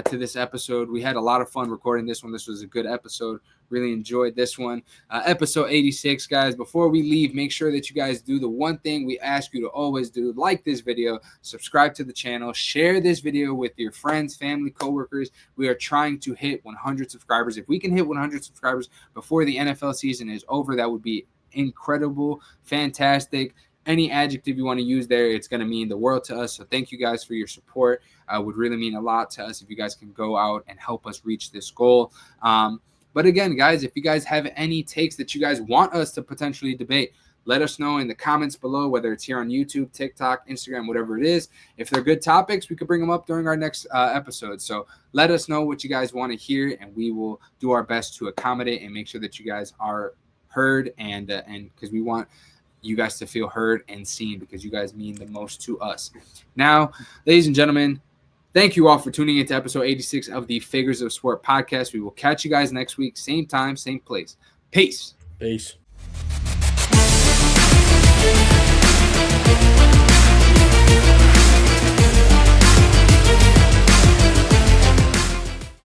to this episode. We had a lot of fun recording this one. This was a good episode. Really enjoyed this one. Episode 86, guys. Before we leave, make sure that you guys do the one thing we ask you to always do. Like this video, subscribe to the channel, share this video with your friends, family, coworkers. We are trying to hit 100 subscribers. If we can hit 100 subscribers before the NFL season is over, that would be incredible, fantastic. Any adjective you want to use there, it's going to mean the world to us. So thank you guys for your support. Would really mean a lot to us if you guys can go out and help us reach this goal. But again, guys, if you guys have any takes that you guys want us to potentially debate, let us know in the comments below, whether it's here on YouTube, TikTok, Instagram, whatever it is. If they're good topics, we could bring them up during our next episode. So let us know what you guys want to hear, and we will do our best to accommodate and make sure that you guys are heard, and because we want you guys to feel heard and seen, because you guys mean the most to us. Now, ladies and gentlemen, thank you all for tuning into episode 86 of the Figures of Sport podcast. We will catch you guys next week, same time, same place. Peace. Peace.